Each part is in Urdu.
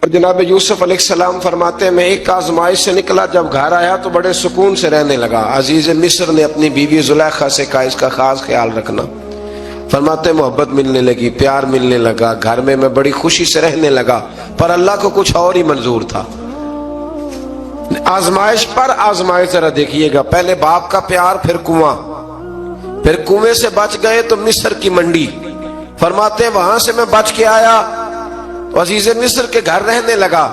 اور جناب یوسف علیہ السلام فرماتے ہیں میں ایک آزمائش سے نکلا، جب گھر آیا تو بڑے سکون سے رہنے لگا۔ عزیز مصر نے اپنی بیوی زلیخا سے کہا اس کا خاص خیال رکھنا۔ فرماتے ہیں محبت ملنے لگی، پیار ملنے لگا، گھر میں بڑی خوشی سے رہنے لگا، پر اللہ کو کچھ اور ہی منظور تھا۔ آزمائش پر آزمائش ذرا دیکھیے گا، پہلے باپ کا پیار، پھر کنواں، پھر کنویں سے بچ گئے تو مصر کی منڈی۔ فرماتے ہیں وہاں سے میں بچ کے آیا تو عزیز مصر کے گھر رہنے لگا۔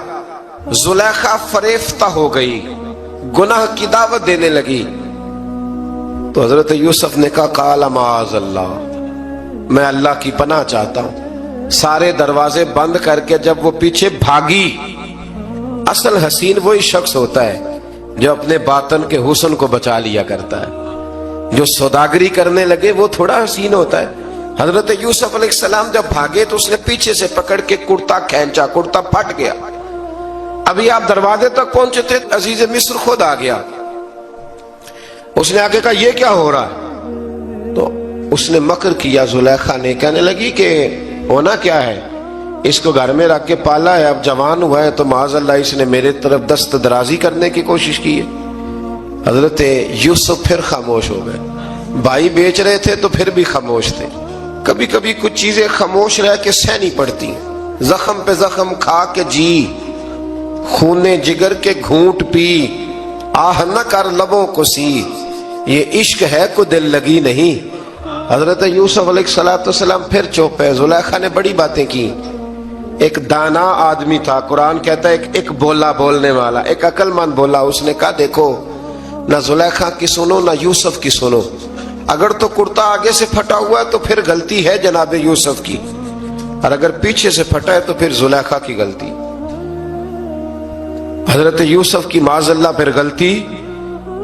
زلیخا فریفتہ ہو گئی، گناہ کی دعوت دینے لگی، تو حضرت یوسف نے کہا قال معاذ اللہ، میں اللہ کی پناہ چاہتا ہوں۔ سارے دروازے بند کر کے جب وہ پیچھے بھاگی، اصل حسین وہی شخص ہوتا ہے جو اپنے باطن کے حسن کو بچا لیا کرتا ہے۔ جو سوداگری کرنے لگے وہ تھوڑا حسین ہوتا ہے۔ حضرت یوسف علیہ السلام جب بھاگے تو اس نے پیچھے سے پکڑ کے کرتا کھینچا، کرتا پھٹ گیا۔ ابھی آپ دروازے تک پہنچے تھے، عزیز مصر خود آ گیا۔ اس نے آگے کہا یہ کیا ہو رہا ہے؟ تو اس نے مکر کیا، زلیخا نے، کہنے لگی کہ ہونا کیا ہے، اس کو گھر میں رکھ کے پالا ہے، اب جوان ہوا ہے تو معاذ اللہ اس نے میرے طرف دست درازی کرنے کی کوشش کی ہے۔ حضرت یوسف پھر خاموش ہو گئے۔ بھائی بیچ رہے تھے تو پھر بھی خاموش تھے۔ کبھی کبھی کچھ چیزیں خاموش رہ کے سہنی پڑتی ہیں۔ زخم پہ زخم کھا کے جی، خون جگر کے گھونٹ پی، آہ نہ کر لبوں کو سی، یہ عشق ہے کو دل لگی نہیں۔ حضرت یوسف علیہ السلام پھر چپ ہے۔ زلیخا نے بڑی باتیں کی۔ ایک دانا آدمی تھا، قرآن کہتا ہے ایک بولا بولنے والا، ایک عقل مند بولا۔ اس نے کہا دیکھو نہ زلیخا کی سنو نہ یوسف کی سنو، اگر تو کرتا آگے سے پھٹا ہوا ہے تو پھر غلطی ہے جناب یوسف کی، اور اگر پیچھے سے پھٹا ہے تو پھر زلیخا کی غلطی۔ حضرت یوسف کی معاذ اللہ پھر غلطی۔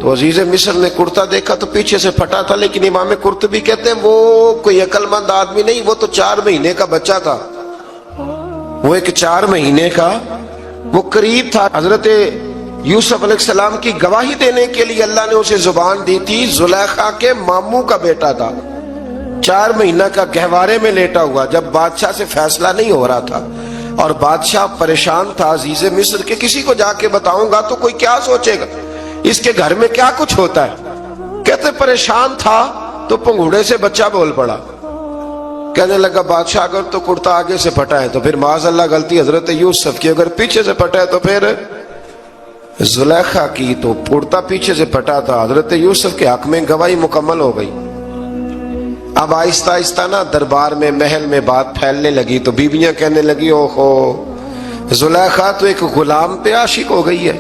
تو عزیز مصر نے کرتا دیکھا تو پیچھے سے پھٹا تھا، لیکن امام قرطبی کہتے ہیں وہ کوئی عقل مند آدمی نہیں، وہ تو 4 مہینے کا بچہ تھا، وہ ایک 4 مہینے کا وہ قریب تھا۔ حضرت یوسف علیہ السلام کی گواہی دینے کے لیے اللہ نے اسے زبان دی تھی۔ زلیخا کے ماموں کا بیٹا تھا، 4 مہینہ کا گہوارے میں لیٹا ہوا، جب بادشاہ سے فیصلہ نہیں ہو رہا تھا اور بادشاہ پریشان تھا عزیز مصر کے کسی کو جا کے بتاؤں گا تو کوئی کیا سوچے گا، اس کے گھر میں کیا کچھ ہوتا ہے۔ کہتے پریشان تھا تو پنگوڑے سے بچہ بول پڑا، کہنے لگا بادشاہ اگر تو کرتا آگے سے پھٹا ہے تو پھر معاذ اللہ غلطی حضرت یوسف کی، اگر پیچھے سے پھٹا ہے تو پھر زلیخا کی، تو کرتا پیچھے سے پھٹا تھا۔ حضرت یوسف کے حق میں گواہی مکمل ہو گئی۔ اب آہستہ آہستہ نا دربار میں محل میں بات پھیلنے لگی، تو بیویاں کہنے لگی اوہو زلیخا تو ایک غلام پہ عاشق ہو گئی ہے،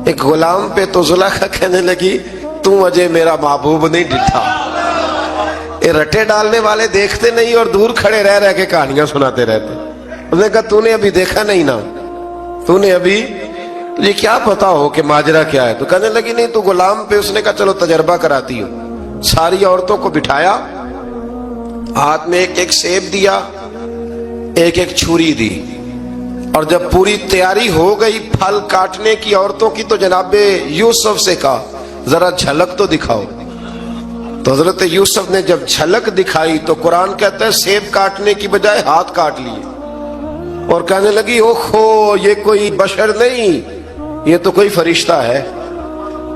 ایک غلام پہ۔ تو زلیخا کہنے لگی تم اجے میرا محبوب نہیں ڈٹھا۔ یہ رٹے ڈالنے والے دیکھتے نہیں اور دور کھڑے رہ رہ کے کہانیاں سناتے رہتے۔ اس نے کہا تو نے ابھی دیکھا نہیں نا، تو نے ابھی یہ کیا پتا ہو کہ ماجرا کیا ہے؟ تو کہنے لگی نہیں تو غلام پہ۔ اس نے کہا چلو تجربہ کراتی ہوں۔ ساری عورتوں کو بٹھایا، ہاتھ میں ایک ایک سیب دیا، ایک ایک چھری دی، اور جب پوری تیاری ہو گئی پھل کاٹنے کی عورتوں کی تو جناب یوسف سے کہا ذرا جھلک تو دکھاؤ۔ تو حضرت یوسف نے جب جھلک دکھائی تو قرآن کہتا ہے سیب کاٹنے کی بجائے ہاتھ کاٹ لیے، اور کہنے لگی اوہو یہ کوئی بشر نہیں، یہ تو کوئی فرشتہ ہے،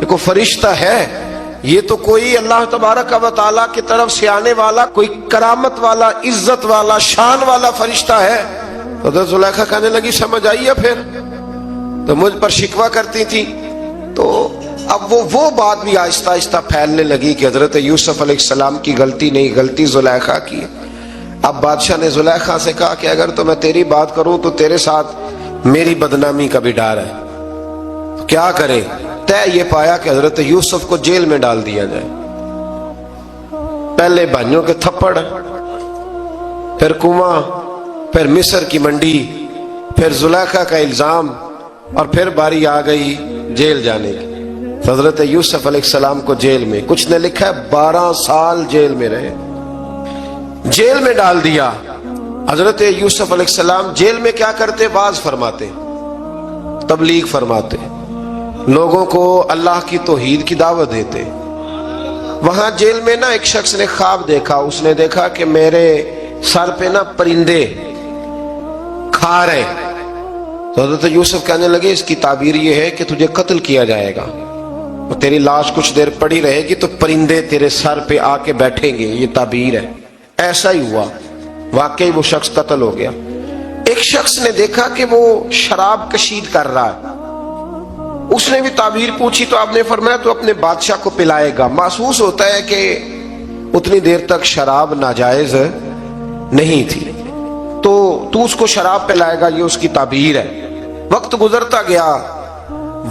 یہ کوئی فرشتہ ہے، یہ تو کوئی اللہ تبارک و تعالیٰ کی طرف سے آنے والا کوئی کرامت والا، عزت والا، شان والا فرشتہ ہے۔ تو حضرت زلیخا کہنے لگی سمجھ آئیے پھر تو مجھ پر شکوہ کرتی تھی۔ تو اب وہ بات بھی آہستہ آہستہ پھیلنے لگی کہ حضرت یوسف علیہ السلام کی غلطی نہیں، غلطی زلیخا کی۔ اب بادشاہ نے زلیخا سے کہا کہ اگر تو میں تیری بات کروں تو تیرے ساتھ میری بدنامی کا بھی ڈر ہے، کیا کرے؟ طے یہ پایا کہ حضرت یوسف کو جیل میں ڈال دیا جائے۔ پہلے بھائیوں کے تھپڑ، پھر کنواں، پھر مصر کی منڈی، پھر زلیخا کا الزام، اور پھر باری آ گئی جیل جانے کی۔ حضرت یوسف علیہ السلام کو جیل میں، کچھ نے لکھا ہے 12 سال جیل میں رہے، جیل میں ڈال دیا۔ حضرت یوسف علیہ السلام جیل میں کیا کرتے؟ واعظ فرماتے، تبلیغ فرماتے، لوگوں کو اللہ کی توحید کی دعوت دیتے۔ وہاں جیل میں نا ایک شخص نے خواب دیکھا، اس نے دیکھا کہ میرے سر پہ نا پرندے کھا رہے، تو حضرت یوسف کہنے لگے اس کی تعبیر یہ ہے کہ تجھے قتل کیا جائے گا، اور تیری لاش کچھ دیر پڑی رہے گی تو پرندے تیرے سر پہ آ کے بیٹھیں گے، یہ تعبیر ہے۔ ایسا ہی ہوا، واقعی وہ شخص قتل ہو گیا۔ ایک شخص نے دیکھا کہ وہ شراب کشید کر رہا ہے، اس نے بھی تعبیر پوچھی تو آپ نے فرمایا تو اپنے بادشاہ کو پلائے گا۔ محسوس ہوتا ہے کہ اتنی دیر تک شراب ناجائز نہیں تھی، تو اس کو شراب پلائے گا، یہ اس کی تعبیر ہے۔ وقت گزرتا گیا،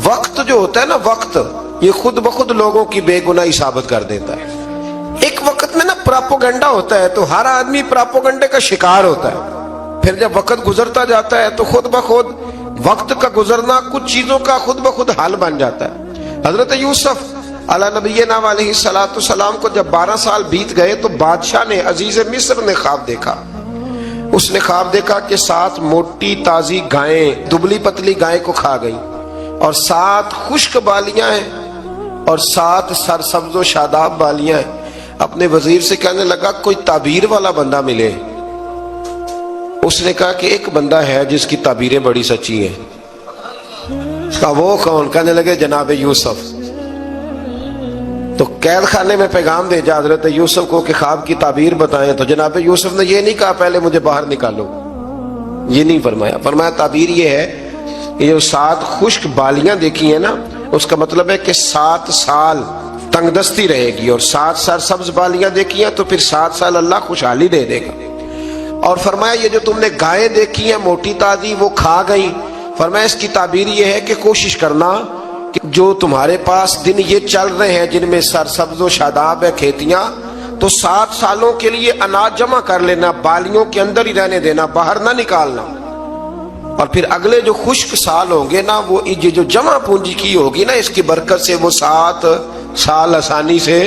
وقت جو ہوتا ہے نا، وقت یہ خود بخود لوگوں کی بے گناہی ثابت کر دیتا ہے۔ ایک وقت میں نا پراپوگنڈا ہوتا ہے تو ہر آدمی پراپوگنڈے کا شکار ہوتا ہے، پھر جب وقت گزرتا جاتا ہے تو خود بخود وقت کا گزرنا کچھ چیزوں کا خود بخود حل بن جاتا ہے۔ حضرت یوسف علی نبینا علیہ السلام کو جب 12 سال بیت گئے تو بادشاہ نے، عزیز مصر نے خواب دیکھا۔ اس نے خواب دیکھا کہ 7 موٹی تازی گائیں دبلی پتلی گائیں کو کھا گئی، اور 7 خشک بالیاں ہیں اور 7 سرسبز و شاداب بالیاں ہیں۔ اپنے وزیر سے کہنے لگا کوئی تعبیر والا بندہ ملے۔ اس نے کہا کہ ایک بندہ ہے جس کی تعبیریں بڑی سچی ہیں۔ کہا وہ کون؟ کہنے لگے جناب یوسف۔ تو قید خانے میں پیغام بھیجا حضرت یوسف کو کہ خواب کی تعبیر بتائیں، تو جناب یوسف نے یہ نہیں کہا پہلے مجھے باہر نکالو، یہ نہیں فرمایا۔ فرمایا تعبیر یہ ہے کہ جو 7 خشک بالیاں دیکھی ہیں نا، اس کا مطلب ہے کہ 7 سال تنگ دستی رہے گی، اور 7 سرسبز بالیاں دیکھی ہیں تو پھر 7 سال اللہ خوشحالی دے دے گا۔ اور فرمایا یہ جو تم نے گائیں دیکھی ہیں موٹی تازی وہ کھا گئی، فرمایا اس کی تعبیر یہ ہے کہ کوشش کرنا کہ جو تمہارے پاس دن یہ چل رہے ہیں جن میں سرسبز و شاداب ہے کھیتیاں، تو 7 سالوں کے لیے اناج جمع کر لینا، بالیوں کے اندر ہی رہنے دینا، باہر نہ نکالنا، اور پھر اگلے جو خشک سال ہوں گے نا، وہ یہ جو جمع پونجی کی ہوگی نا، اس کی برکت سے وہ 7 سال آسانی سے۔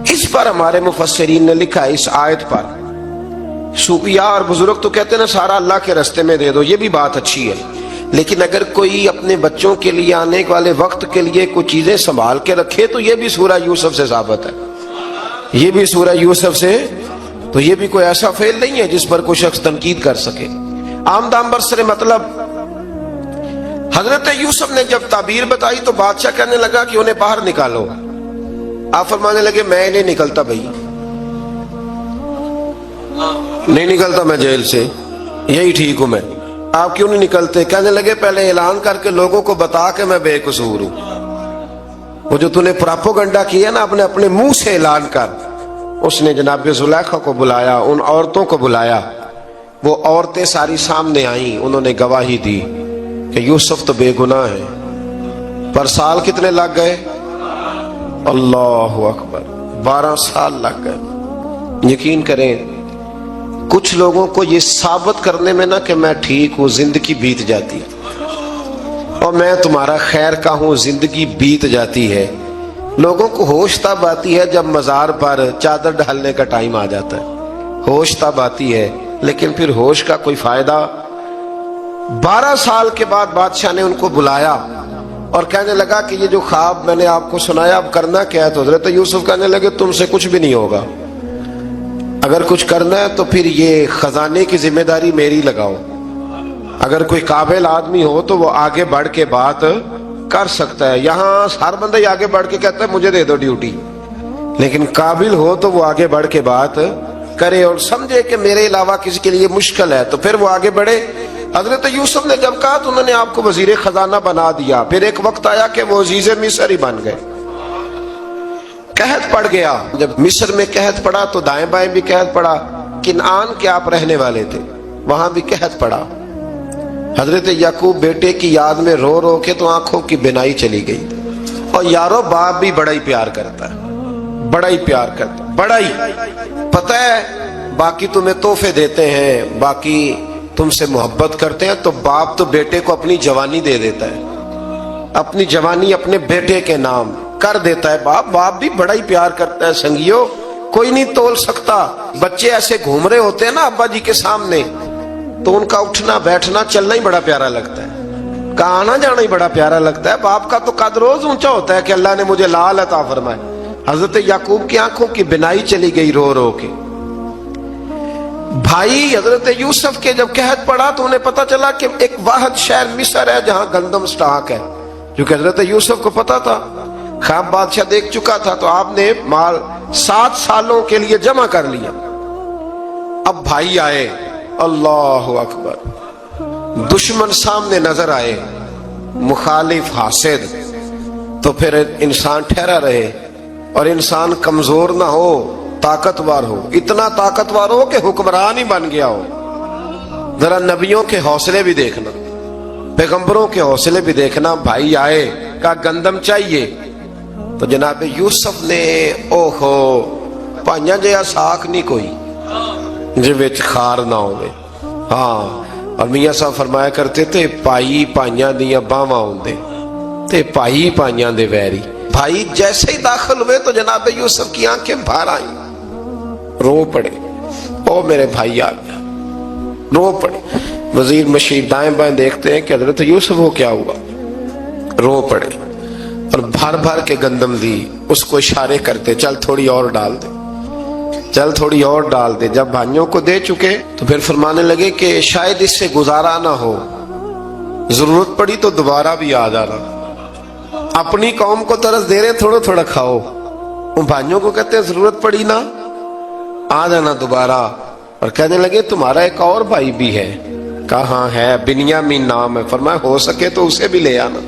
اس پر ہمارے مفسرین نے لکھا ہے، اس آیت پر صوفیاء اور بزرگ تو کہتے ہیں نا سارا اللہ کے رستے میں دے دو، یہ بھی بات اچھی ہے، لیکن اگر کوئی اپنے بچوں کے لیے آنے والے وقت کے لیے کوئی چیزیں سنبھال کے رکھے تو یہ بھی سورہ یوسف سے ثابت ہے، یہ بھی سورہ یوسف سے، تو یہ بھی کوئی ایسا فعل نہیں ہے جس پر کوئی شخص تنقید کر سکے۔ آمدام برسر مطلب حضرت یوسف نے جب تعبیر بتائی تو بادشاہ کہنے لگا کہ انہیں باہر نکالو۔ آپ فرمانے لگے میں نہیں نکلتا بھائی، نہیں نکلتا میں جیل سے، یہی ٹھیک ہوں میں۔ آپ کیوں نہیں نکلتے؟ کہنے لگے پہلے اعلان کر کے لوگوں کو بتا کہ میں بے قصور ہوں۔ وہ جو تو نے پراپوگنڈا کیا نا اپنے منہ سے اعلان کر۔ اس نے جناب زلیخا کو بلایا، ان عورتوں کو بلایا، وہ عورتیں ساری سامنے آئیں، انہوں نے گواہی دی کہ یوسف تو بے گناہ ہے۔ پر سال کتنے لگ گئے؟ اللہ اکبر، 12 سال لگ گئے۔ یقین کریں کچھ لوگوں کو یہ ثابت کرنے میں نا کہ میں ٹھیک ہوں زندگی بیت جاتی ہے، اور میں تمہارا خیر کا ہوں زندگی بیت جاتی ہے۔ لوگوں کو ہوش تب آتی ہے جب مزار پر چادر ڈالنے کا ٹائم آ جاتا ہے، ہوش تب آتی ہے، لیکن پھر ہوش کا کوئی فائدہ۔ 12 سال کے بعد بادشاہ نے ان کو بلایا اور کہنے لگا کہ یہ جو خواب میں نے آپ کو سنایا اب کرنا کیا ہے؟ تو حضرت یوسف کہنے لگے تم سے کچھ بھی نہیں ہوگا، اگر کچھ کرنا ہے تو پھر یہ خزانے کی ذمہ داری میری لگاؤ۔ اگر کوئی قابل آدمی ہو تو وہ آگے بڑھ کے بات کر سکتا ہے، یہاں ہر بندہ ہی آگے بڑھ کے کہتا ہے مجھے دے دو ڈیوٹی، لیکن قابل ہو تو وہ آگے بڑھ کے بات کرے اور سمجھے کہ میرے علاوہ کسی کے لیے مشکل ہے تو پھر وہ آگے بڑھے۔ حضرت یوسف نے جب کہا تو انہوں نے آپ کو وزیر خزانہ بنا دیا۔ پھر ایک وقت آیا کہ وہ عزیز مصر ہی بن گئے، قحط پڑ گیا۔ جب مصر میں قحط پڑا تو دائیں بائیں بھی قحط پڑا، کنعان کے آپ رہنے والے تھے وہاں بھی قحط پڑا۔ حضرت یعقوب بیٹے کی یاد میں رو رو کے تو آنکھوں کی بینائی چلی گئی۔ اور یارو باپ بھی بڑا ہی پیار کرتا ہے، بڑا ہی پیار کرتا ہے، بڑا ہی پتہ ہے۔ باقی تمہیں تحفے دیتے ہیں، باقی تم سے محبت کرتے ہیں، تو باپ تو بیٹے کو اپنی جوانی دے دیتا ہے، اپنی جوانی اپنے بیٹے کے نام کر دیتا ہے۔ باپ بھی بڑا ہی پیار کرتا ہے سنگیو، کوئی نہیں تول سکتا۔ بچے ایسے گھوم رہے ہوتے ہیں نا ابا جی کے سامنے، تو ان کا اٹھنا بیٹھنا چلنا ہی بڑا پیارا لگتا ہے، کا آنا جانا ہی بڑا پیارا لگتا ہے۔ باپ کا تو قد روز اونچا ہوتا ہے کہ اللہ نے مجھے لال عطا فرمائے۔ حضرت یعقوب کی آنکھوں کی بینائی چلی گئی رو رو کے۔ بھائی حضرت یوسف کے جب قحط پڑا تو انہیں پتا چلا کہ ایک واحد شہر مصر ہے جہاں گندم سٹاک ہے، کیونکہ حضرت یوسف کو پتا تھا، خواب بادشاہ دیکھ چکا تھا، تو آپ نے مال 7 سالوں کے لیے جمع کر لیا۔ اب بھائی آئے، اللہ اکبر، دشمن سامنے نظر آئے، مخالف حاسد، تو پھر انسان ٹھہرا رہے اور انسان کمزور نہ ہو، طاقتور ہو، اتنا طاقتور ہو کہ حکمران ہی بن گیا ہو۔ ذرا نبیوں کے حوصلے بھی دیکھنا، پیغمبروں کے حوصلے بھی دیکھنا۔ بھائی آئے، کہا گندم چاہیے، تو جناب یوسف نے اوہو پائیاں جیا ساکھ نہیں کوئی جی وچ خار نہ ہوئے۔ ہاں، اور میاں صاحب فرمایا کرتے تھے پائی پائیاں دیا باواں ہوندے تے پائی پائیاں دے ویری۔ بھائی جیسے ہی داخل ہوئے تو جناب یوسف کی آنکھیں بھر آئیں، رو پڑے، او میرے بھائی آ گیا، رو پڑے۔ وزیر مشیر دائیں بائیں دیکھتے ہیں کہ حضرت یوسف کو کیا ہوا، رو پڑے اور بھر بھر کے گندم دی، اس کو اشارے کرتے چل تھوڑی اور ڈال دے، چل تھوڑی اور ڈال دے۔ جب بھائیوں کو دے چکے تو پھر فرمانے لگے کہ شاید اس سے گزارا نہ ہو، ضرورت پڑی تو دوبارہ بھی آ جانا۔ اپنی قوم کو طرز دے رہے تھوڑا تھوڑا کھاؤ، ان بھائیوں کو کہتے ہیں ضرورت پڑی نا آ جانا دوبارہ۔ اور کہنے لگے تمہارا ایک اور بھائی بھی ہے، کہا ہاں ہے، بنیامین نام ہے۔ فرمایا ہو سکے تو اسے بھی لے آنا۔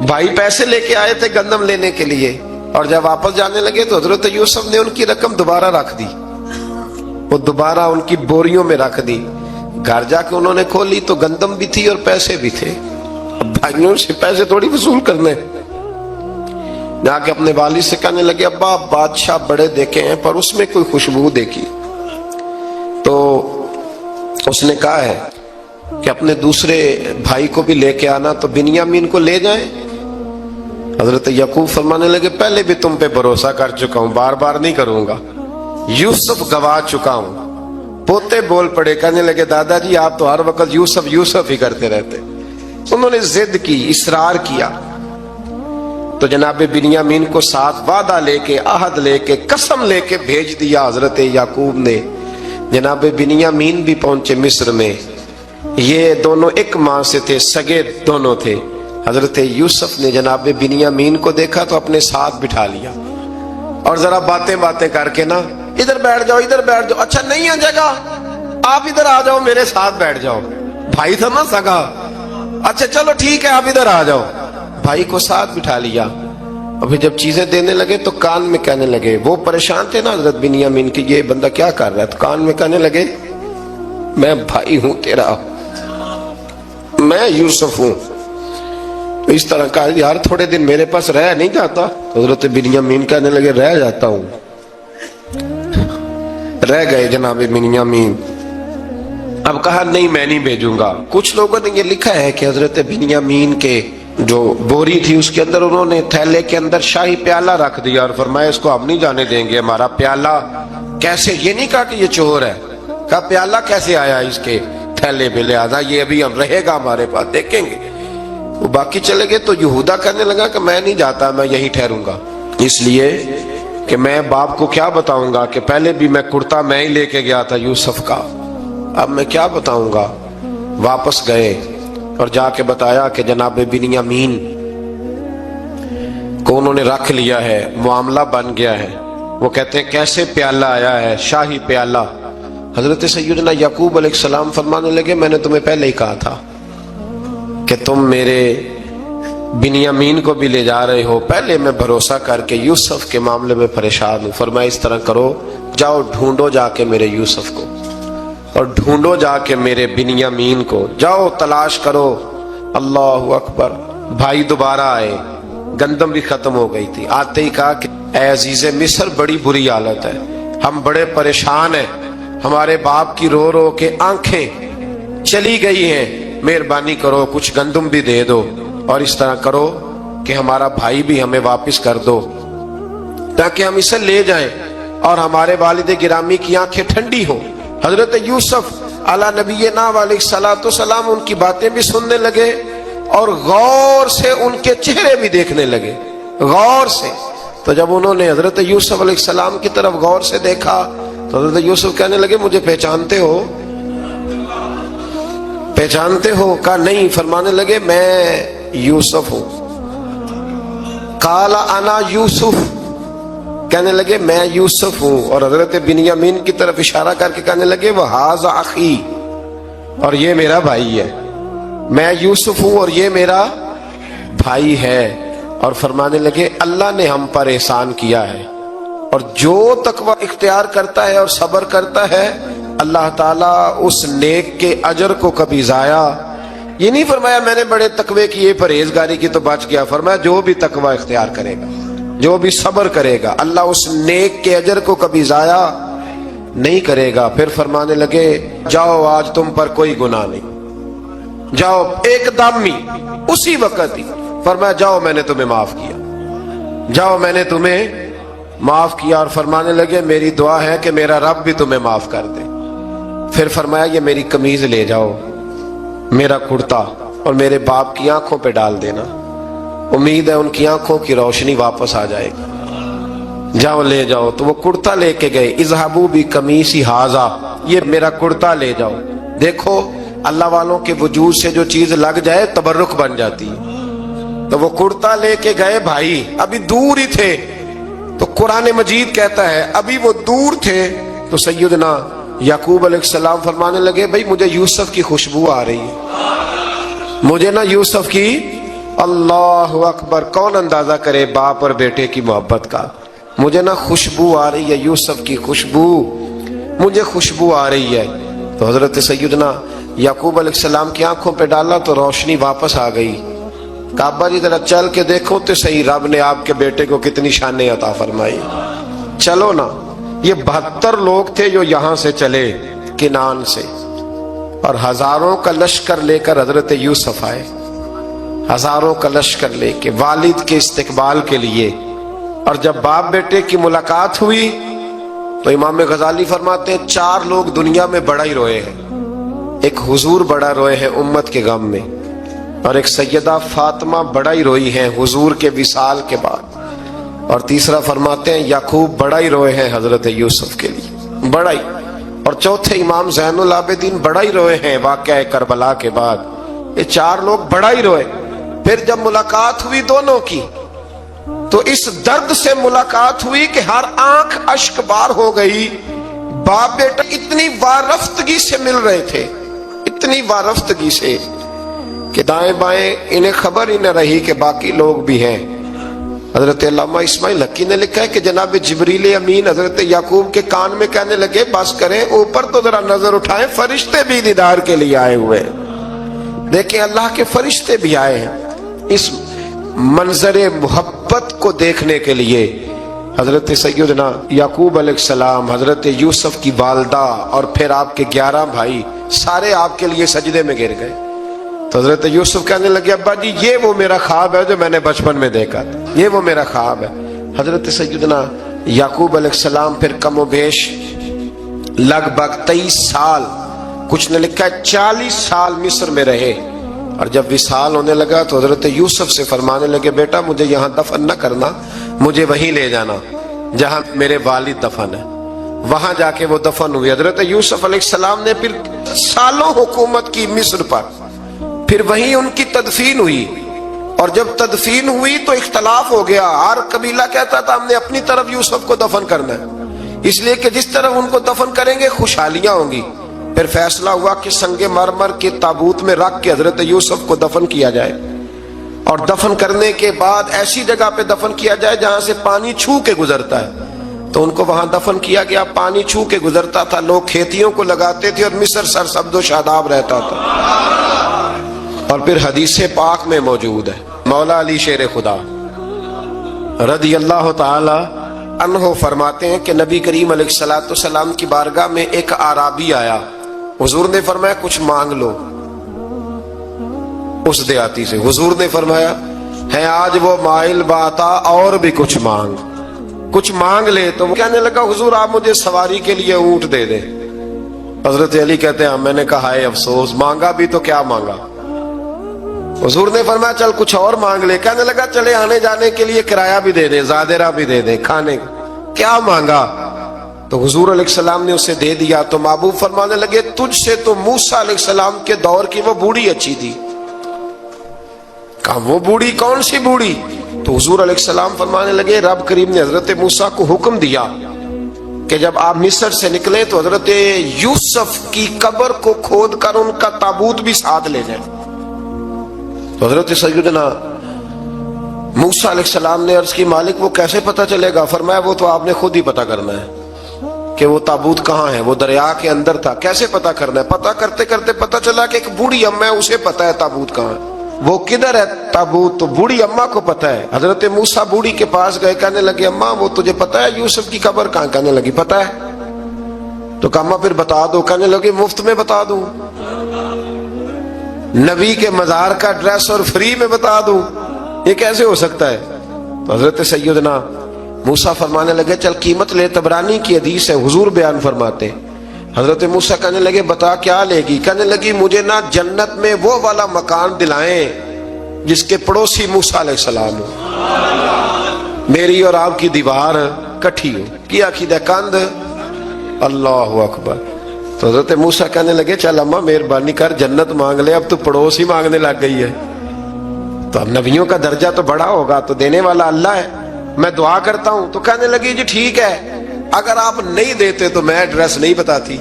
بھائی پیسے لے کے آئے تھے گندم لینے کے لیے، اور جب واپس جانے لگے تو حضرت یوسف نے ان کی رقم دوبارہ رکھ دی، وہ دوبارہ ان کی بوریوں میں رکھ دی۔ گھر جا کے انہوں نے کھولی تو گندم بھی تھی اور پیسے بھی تھے۔ اب بھائیوں سے پیسے تھوڑی وصول کرنے، جا کے اپنے والد سے کہنے لگے ابا بادشاہ بڑے دیکھے ہیں پر اس میں کوئی خوشبو دیکھی، تو اس نے کہا ہے کہ اپنے دوسرے بھائی کو بھی لے کے آنا، تو بنیامین کو لے جائیں۔ حضرت یعقوب فرمانے لگے پہلے بھی تم پہ بھروسہ کر چکا ہوں، بار بار نہیں کروں گا، یوسف گوا چکا ہوں۔ پوتے بول پڑے، کہنے لگے دادا جی آپ تو ہر وقت یوسف یوسف ہی کرتے رہتے۔ انہوں نے ضد کی، اصرار کیا، تو جناب بنیامین کو ساتھ وعدہ لے کے، عہد لے کے، قسم لے کے بھیج دیا حضرت یعقوب نے۔ جناب بنیامین بھی پہنچے مصر میں، یہ دونوں ایک ماں سے تھے، سگے دونوں تھے۔ حضرت یوسف نے جناب بنیامین کو دیکھا تو اپنے ساتھ بٹھا لیا، اور ذرا باتیں باتیں کر کے نا ادھر بیٹھ جاؤ ادھر بیٹھ جاؤ، اچھا نہیں ہے جگہ آپ ادھر آ جاؤ میرے ساتھ بیٹھ جاؤ، بھائی تھا نا سگا، اچھا چلو ٹھیک ہے آپ ادھر آ جاؤ، بھائی کو ساتھ بٹھا لیا۔ ابھی جب چیزیں دینے لگے تو کان میں کہنے لگے، وہ پریشان تھے نا حضرت بنیامین کی یہ بندہ کیا کر رہا ہے، تو کان میں کہنے لگے میں بھائی ہوں تیرا، میں یوسف ہوں۔ اس طرح کہا یار تھوڑے دن میرے پاس رہ نہیں جاتا، حضرت بنیامین کہنے لگے رہ جاتا ہوں۔ رہ گئے جناب بنیامین۔ اب کہا نہیں میں نہیں بھیجوں گا۔ کچھ لوگوں نے یہ لکھا ہے کہ حضرت بنیامین کے جو بوری تھی اس کے اندر انہوں نے تھیلے کے اندر شاہی پیالہ رکھ دیا اور فرمایا اس کو ہم نہیں جانے دیں گے، ہمارا پیالہ کیسے، یہ نہیں کہا کہ یہ چور ہے، کہا پیالہ کیسے آیا اس کے تھیلے میں، لہذا یہ ابھی ہم رہے گا ہمارے پاس، دیکھیں گے۔ وہ باقی چلے گئے تو یہودا کہنے لگا کہ میں نہیں جاتا، میں یہیں ٹھہروں گا، اس لیے کہ میں باپ کو کیا بتاؤں گا کہ پہلے بھی میں کرتا میں ہی لے کے گیا تھا یوسف کا، اب میں کیا بتاؤں گا۔ واپس گئے اور جا کے بتایا کہ جناب بنیامین کو انہوں نے رکھ لیا ہے، معاملہ بن گیا ہے۔ وہ کہتے ہیں کیسے پیالہ آیا ہے، شاہی پیالہ۔ حضرت سیدنا یعقوب علیہ السلام فرمانے لگے میں نے تمہیں پہلے ہی کہا تھا کہ تم میرے بنیامین کو بھی لے جا رہے ہو، پہلے میں بھروسہ کر کے یوسف کے معاملے میں پریشان ہوں۔ فرمایا اس طرح کرو، جاؤ ڈھونڈو جا کے میرے یوسف کو، اور ڈھونڈو جا کے میرے بنیامین کو، جاؤ تلاش کرو۔ اللہ اکبر۔ بھائی دوبارہ آئے، گندم بھی ختم ہو گئی تھی، آتے ہی کہا کہ اے عزیز مصر بڑی بری حالت ہے، ہم بڑے پریشان ہیں، ہمارے باپ کی رو رو کے آنکھیں چلی گئی ہیں، مہربانی کرو کچھ گندم بھی دے دو، اور اس طرح کرو کہ ہمارا بھائی بھی ہمیں واپس کر دو تاکہ ہم اسے لے جائیں اور ہمارے والد گرامی کی آنکھیں ٹھنڈی ہوں۔ حضرت یوسف علی نبینا علیہ الصلوۃ والسلام ان کی باتیں بھی سننے لگے اور غور سے ان کے چہرے بھی دیکھنے لگے، غور سے۔ تو جب انہوں نے حضرت یوسف علیہ السلام کی طرف غور سے دیکھا تو حضرت یوسف کہنے لگے مجھے پہچانتے ہو؟ پہچانتے ہو؟ کہا نہیں. فرمانے لگے میں یوسف ہوں. قال انا یوسف، کہنے لگے میں یوسف ہوں. اور حضرت بنیامین کی طرف اشارہ کر کے کہنے لگے وہذا اخی، اور یہ میرا بھائی ہے. میں یوسف ہوں اور یہ میرا بھائی ہے. اور فرمانے لگے اللہ نے ہم پر احسان کیا ہے، اور جو تقوی اختیار کرتا ہے اور صبر کرتا ہے اللہ تعالیٰ اس نیک کے اجر کو کبھی ضائع. یہ نہیں فرمایا میں نے بڑے تقوی کیے پرہیزگاری کی تو بچ گیا. فرمایا جو بھی تقوی اختیار کرے گا، جو بھی صبر کرے گا، اللہ اس نیک کے اجر کو کبھی ضائع نہیں کرے گا. پھر فرمانے لگے جاؤ آج تم پر کوئی گناہ نہیں. جاؤ ایک دم ہی اسی وقت ہی فرمایا جاؤ میں نے تمہیں معاف کیا، جاؤ میں نے تمہیں معاف کیا. اور فرمانے لگے میری دعا ہے کہ میرا رب بھی تمہیں معاف کر دے. پھر فرمایا یہ میری قمیض لے جاؤ، میرا کرتا، اور میرے باپ کی آنکھوں پہ ڈال دینا، امید ہے ان کی آنکھوں کی روشنی واپس آ جائے گی. جاؤ لے جاؤ. تو وہ کرتا لے کے گئے. اذهبوا بقمیصی ھذا، یہ میرا کرتا لے جاؤ. دیکھو اللہ والوں کے وجود سے جو چیز لگ جائے تبرک بن جاتی ہے. تو وہ کرتا لے کے گئے. بھائی ابھی دور ہی تھے، تو قرآن مجید کہتا ہے ابھی وہ دور تھے تو سیدنا یعقوب علیہ السلام فرمانے لگے بھئی مجھے یوسف کی خوشبو آ رہی ہے، مجھے نا یوسف کی. اللہ اکبر. کون اندازہ کرے باپ اور بیٹے کی محبت کا. مجھے نا خوشبو آ رہی ہے، یوسف کی خوشبو، مجھے خوشبو آ رہی ہے. تو حضرت سیدنا یعقوب علیہ السلام کی آنکھوں پہ ڈالا تو روشنی واپس آ گئی. کعبہ جی ذرا چل کے دیکھو تو صحیح رب نے آپ کے بیٹے کو کتنی شانیں عطا فرمائی. چلو نا. یہ 72 لوگ تھے جو یہاں سے چلے کنان سے، اور ہزاروں کا لشکر لے کر حضرت یوسف آئے، ہزاروں کا لشکر لے کے والد کے استقبال کے لیے. اور جب باپ بیٹے کی ملاقات ہوئی تو امام غزالی فرماتے ہیں 4 لوگ دنیا میں بڑا ہی روئے ہیں. ایک حضور بڑا روئے ہیں امت کے غم میں، اور ایک سیدہ فاطمہ بڑا ہی روئی ہیں حضور کے وصال کے بعد، اور تیسرا فرماتے ہیں یعقوب بڑا ہی روئے ہیں حضرت یوسف کے لیے، بڑا ہی. اور چوتھے امام زین العابدین بڑا ہی روئے ہیں واقعہ کربلا کے بعد. یہ 4 لوگ بڑا ہی روئے. پھر جب ملاقات ہوئی دونوں کی تو اس درد سے ملاقات ہوئی کہ ہر آنکھ اشک بار ہو گئی. باپ بیٹا اتنی وارفتگی سے مل رہے تھے، اتنی وارفتگی سے کہ دائیں بائیں انہیں خبر ہی نہ رہی کہ باقی لوگ بھی ہیں. حضرت علامہ اسماعیل حقی نے لکھا ہے کہ جناب جبریل امین حضرت یعقوب کے کان میں کہنے لگے بس کریں، اوپر تو ذرا نظر اٹھائیں، فرشتے بھی دیدار کے لیے آئے ہوئے. دیکھیں اللہ کے فرشتے بھی آئے ہیں اس منظر محبت کو دیکھنے کے لیے. حضرت سیدنا یعقوب علیہ السلام، حضرت یوسف کی والدہ، اور پھر آپ کے 11 بھائی سارے آپ کے لیے سجدے میں گر گئے. تو حضرت یوسف کہنے لگے ابا جی یہ وہ میرا خواب ہے جو میں نے بچپن میں دیکھا تھا، یہ وہ میرا خواب ہے. حضرت سیدنا یعقوب علیہ السلام پھر کم و بیش لگ بھگ 23 سال، کچھ نے لکھا ہے 40 سال مصر میں رہے. اور جب وصال ہونے لگا تو حضرت یوسف سے فرمانے لگے بیٹا مجھے یہاں دفن نہ کرنا، مجھے وہیں لے جانا جہاں میرے والد دفن ہے. وہاں جا کے وہ دفن ہوئے. حضرت یوسف علیہ السلام نے پھر سالوں حکومت کی مصر پر، پھر وہیں ان کی تدفین ہوئی. اور جب تدفین ہوئی تو اختلاف ہو گیا. ہر قبیلہ کہتا تھا ہم نے اپنی طرف یوسف کو دفن کرنا ہے، اس لیے کہ جس طرف ان کو دفن کریں گے خوشحالیاں ہوں گی. پھر فیصلہ ہوا کہ سنگ مرمر کے تابوت میں رکھ کے حضرت یوسف کو دفن کیا جائے، اور دفن کرنے کے بعد ایسی جگہ پہ دفن کیا جائے جہاں سے پانی چھو کے گزرتا ہے. تو ان کو وہاں دفن کیا گیا. پانی چھو کے گزرتا تھا، لوگ کھیتیوں کو لگاتے تھے اور مصر سرسبز و شاداب رہتا تھا. اور پھر حدیث پاک میں موجود ہے، مولا علی شیر خدا رضی اللہ تعالی عنہ فرماتے ہیں کہ نبی کریم علیہ الصلوۃ والسلام کی بارگاہ میں ایک اعرابی آیا. حضور نے فرمایا کچھ مانگ لو. اس دیہاتی سے حضور نے فرمایا ہے آج وہ مائل باتا اور بھی کچھ مانگ لے. تو وہ کہنے لگا حضور آپ مجھے سواری کے لیے اونٹ دے دیں. حضرت علی کہتے ہیں میں نے کہا ہے افسوس، مانگا بھی تو کیا مانگا. حضور نے فرمایا چل کچھ اور مانگ لے. کہنے لگا چلے آنے جانے کے لیے کرایہ بھی دے دیں، زادرہ بھی دے دیں، کھانے. کیا مانگا؟ تو حضور علیہ السلام نے اسے دے دیا. تو محبوب فرمانے لگے تجھ سے تو موسیٰ علیہ السلام کے دور کی وہ بوڑھی اچھی تھی. کہا وہ بوڑھی کون سی بوڑھی؟ تو حضور علیہ السلام فرمانے لگے رب کریم نے حضرت موسیٰ کو حکم دیا کہ جب آپ مصر سے نکلیں تو حضرت یوسف کی قبر کو کھود کر ان کا تابوت بھی ساتھ لے جائیں. تو حضرت سیدنا موسیٰ علیہ السلام نے عرض کی مالک وہ کیسے پتہ چلے گا؟ فرمایا وہ تو آپ نے خود ہی پتہ کرنا ہے کہ وہ تابوت کہاں ہے. وہ دریا کے اندر تھا. کیسے پتہ کرنا ہے؟ پتہ کرتے کرتے پتہ چلا کہ ایک بوڑھی اماں ہے, اسے پتہ ہے تابوت کہاں ہے. وہ کدھر ہے تابوت؟ تو بوڑھی اماں کو پتہ ہے. حضرت موسیٰ بوڑھی کے پاس گئے, کہنے لگے اماں وہ تجھے پتہ ہے یوسف کی قبر کہاں؟ کہنے لگی پتہ ہے. تو کہا اماں پھر بتا دو. کہنے لگی مفت میں بتا دوں, نبی کے مزار کا ایڈریس اور فری میں بتا دوں, یہ کیسے ہو سکتا ہے؟ تو حضرت سیدنا موسیٰ فرمانے لگے چل قیمت لے. طبرانی کی حدیث ہے, حضور بیان فرماتے حضرت موسیٰ کہنے لگے بتا کیا لے گی؟ کہنے لگی مجھے نا جنت میں وہ والا مکان دلائیں جس کے پڑوسی موسیٰ علیہ السلام ہو, میری اور آپ کی دیوار کٹھی ہو. کیا عقیدہ کند اللہ اکبر. تو حضرت موسیٰ کہنے لگے چل اماں مہربانی کر جنت مانگ لے, اب تو پڑوس ہی مانگنے لگ گئی ہے. تو اب نبیوں کا درجہ تو بڑا ہوگا, تو دینے والا اللہ ہے, میں دعا کرتا ہوں. تو کہنے لگی جی ٹھیک ہے, اگر آپ نہیں دیتے تو میں ایڈریس نہیں بتاتی.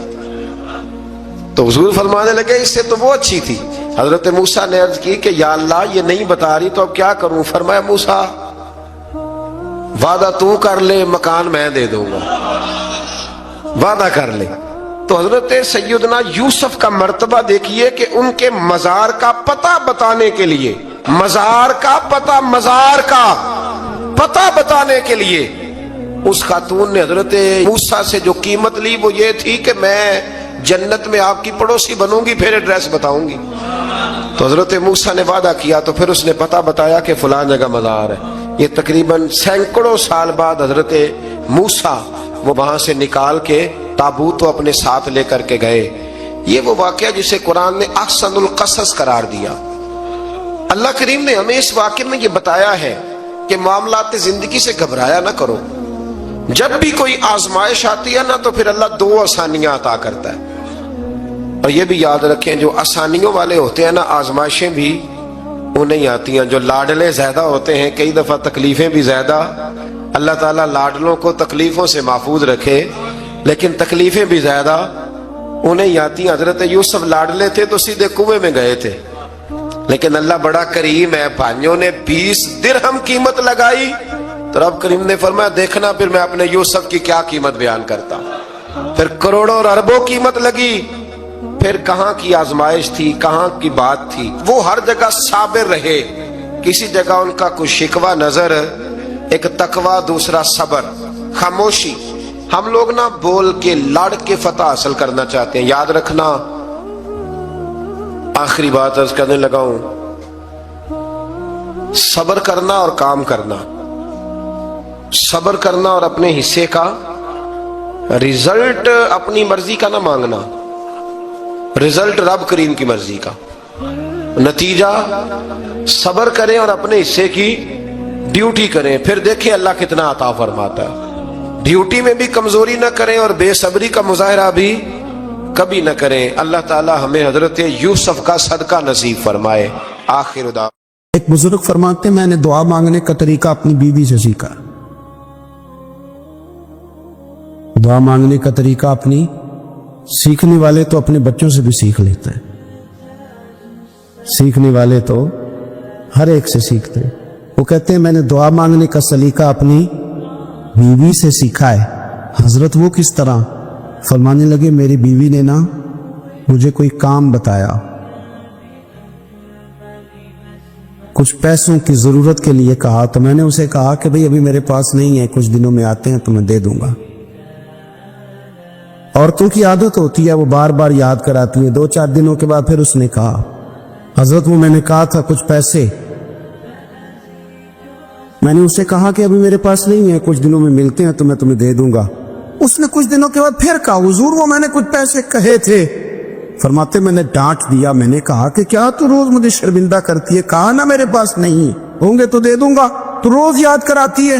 تو حضور فرمانے لگے اس سے تو وہ اچھی تھی. حضرت موسیٰ نے عرض کی کہ یا اللہ یہ نہیں بتا رہی تو اب کیا کروں؟ فرمایا موسیٰ وعدہ تو کر لے, مکان میں دے دوں گا, وعدہ کر لے. تو حضرت سیدنا یوسف کا مرتبہ دیکھیے کہ ان کے مزار کا پتہ بتانے کے لیے, مزار کا پتہ, مزار کا پتہ بتانے کے لیے اس خاتون نے حضرت موسیٰ سے جو قیمت لی وہ یہ تھی کہ میں جنت میں آپ کی پڑوسی بنوں گی پھر ایڈریس بتاؤں گی. تو حضرت موسیٰ نے وعدہ کیا تو پھر اس نے پتہ بتایا کہ فلاں جگہ مزار ہے. یہ تقریباً سینکڑوں سال بعد حضرت موسیٰ وہ وہاں سے نکال کے تابوت کو اپنے ساتھ لے کر کے گئے. یہ وہ واقعہ جسے قرآن نے احسن القصص قرار دیا. اللہ کریم نے ہمیں اس واقعے میں یہ بتایا ہے کہ معاملات زندگی سے گھبرایا نہ کرو. جب بھی کوئی آزمائش آتی ہے نا تو پھر اللہ دو آسانیاں عطا کرتا ہے. اور یہ بھی یاد رکھیں جو آسانیوں والے ہوتے ہیں نا آزمائشیں بھی انہیں آتی ہیں. جو لاڈلے زیادہ ہوتے ہیں کئی دفعہ تکلیفیں بھی زیادہ. اللہ تعالیٰ لاڈلوں کو تکلیفوں سے محفوظ رکھے, لیکن تکلیفیں بھی زیادہ انہیں آتی ہیں. حضرت یوسف لاڈلے تھے تو سیدھے کنویں میں گئے تھے, لیکن اللہ بڑا کریم ہے, بھائیوں نے 20 درہم قیمت لگائی تو رب کریم نے فرمایا دیکھنا پھر میں اپنے یوسف کی کیا قیمت بیان کرتا. پھر کروڑوں اور اربوں قیمت لگی, پھر کہاں کی آزمائش تھی, کہاں کی بات تھی. وہ ہر جگہ صابر رہے, کسی جگہ ان کا کوئی شکوہ نظر, ایک تقوی دوسرا صبر, خاموشی. ہم لوگ نا بول کے لڑ کے فتح حاصل کرنا چاہتے ہیں. یاد رکھنا, آخری بات عرض کرنے لگا ہوں, صبر کرنا اور کام کرنا, صبر کرنا اور اپنے حصے کا رزلٹ اپنی مرضی کا نہ مانگنا, رزلٹ رب کریم کی مرضی کا. نتیجہ صبر کریں اور اپنے حصے کی ڈیوٹی کریں, پھر دیکھیں اللہ کتنا عطا فرماتا ہے. ڈیوٹی میں بھی کمزوری نہ کریں اور بے صبری کا مظاہرہ بھی کبھی نہ کریں. اللہ تعالی ہمیں حضرت یوسف کا صدقہ نصیب فرمائے. آخر دعوانا. ایک بزرگ فرماتے میں نے دعا مانگنے کا طریقہ اپنی بیوی سے سیکھا. دعا مانگنے کا طریقہ اپنی سیکھنے والے تو اپنے بچوں سے بھی سیکھ لیتے ہیں, سیکھنے والے تو ہر ایک سے سیکھتے ہیں. وہ کہتے ہیں میں نے دعا مانگنے کا سلیقہ اپنی بیوی سے سیکھا ہے. حضرت وہ کس طرح؟ فرمانے لگے میری بیوی نے نا مجھے کوئی کام بتایا, کچھ پیسوں کی ضرورت کے لیے کہا, تو میں نے اسے کہا کہ بھئی ابھی میرے پاس نہیں ہے, کچھ دنوں میں آتے ہیں تو میں دے دوں گا. عورتوں کی عادت ہوتی ہے وہ بار بار یاد کراتی ہیں. 2-4 دنوں کے بعد پھر اس نے کہا حضرت وہ میں نے کہا تھا کچھ پیسے, میں نے اسے کہا کہ ابھی میرے پاس نہیں ہے, کچھ دنوں میں ملتے ہیں تو میں تمہیں دے دوں گا. اس نے کچھ دنوں کے بعد پھر کہا حضور وہ میں نے کچھ پیسے کہے تھے. فرماتے میں نے ڈانٹ دیا, میں نے کہا کہ کیا تو روز مجھے شرمندہ کرتی ہے, کہا نا میرے پاس نہیں, ہوں گے تو دے دوں گا, تو روز یاد کراتی ہے.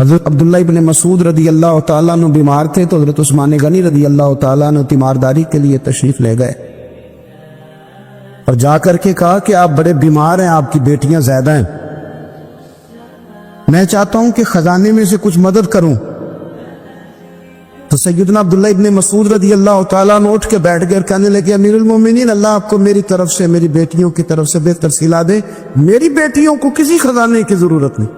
حضرت عبداللہ ابن مسعود رضی اللہ تعالیٰ عنہ بیمار تھے تو حضرت عثمان غنی رضی اللہ تعالیٰ عنہ تیمارداری کے لیے تشریف لے گئے اور جا کر کے کہا کہ آپ بڑے بیمار ہیں، آپ کی بیٹیاں زیادہ ہیں، میں چاہتا ہوں کہ خزانے میں سے کچھ مدد کروں۔ تو سیدنا عبداللہ ابن مسعود رضی اللہ تعالیٰ عنہ اٹھ کے بیٹھ گئے اور کہنے لگے امیر المومنین، اللہ آپ کو میری طرف سے، میری بیٹیوں کی طرف سے بہتر صلہ دے، میری بیٹیوں کو کسی خزانے کی ضرورت نہیں،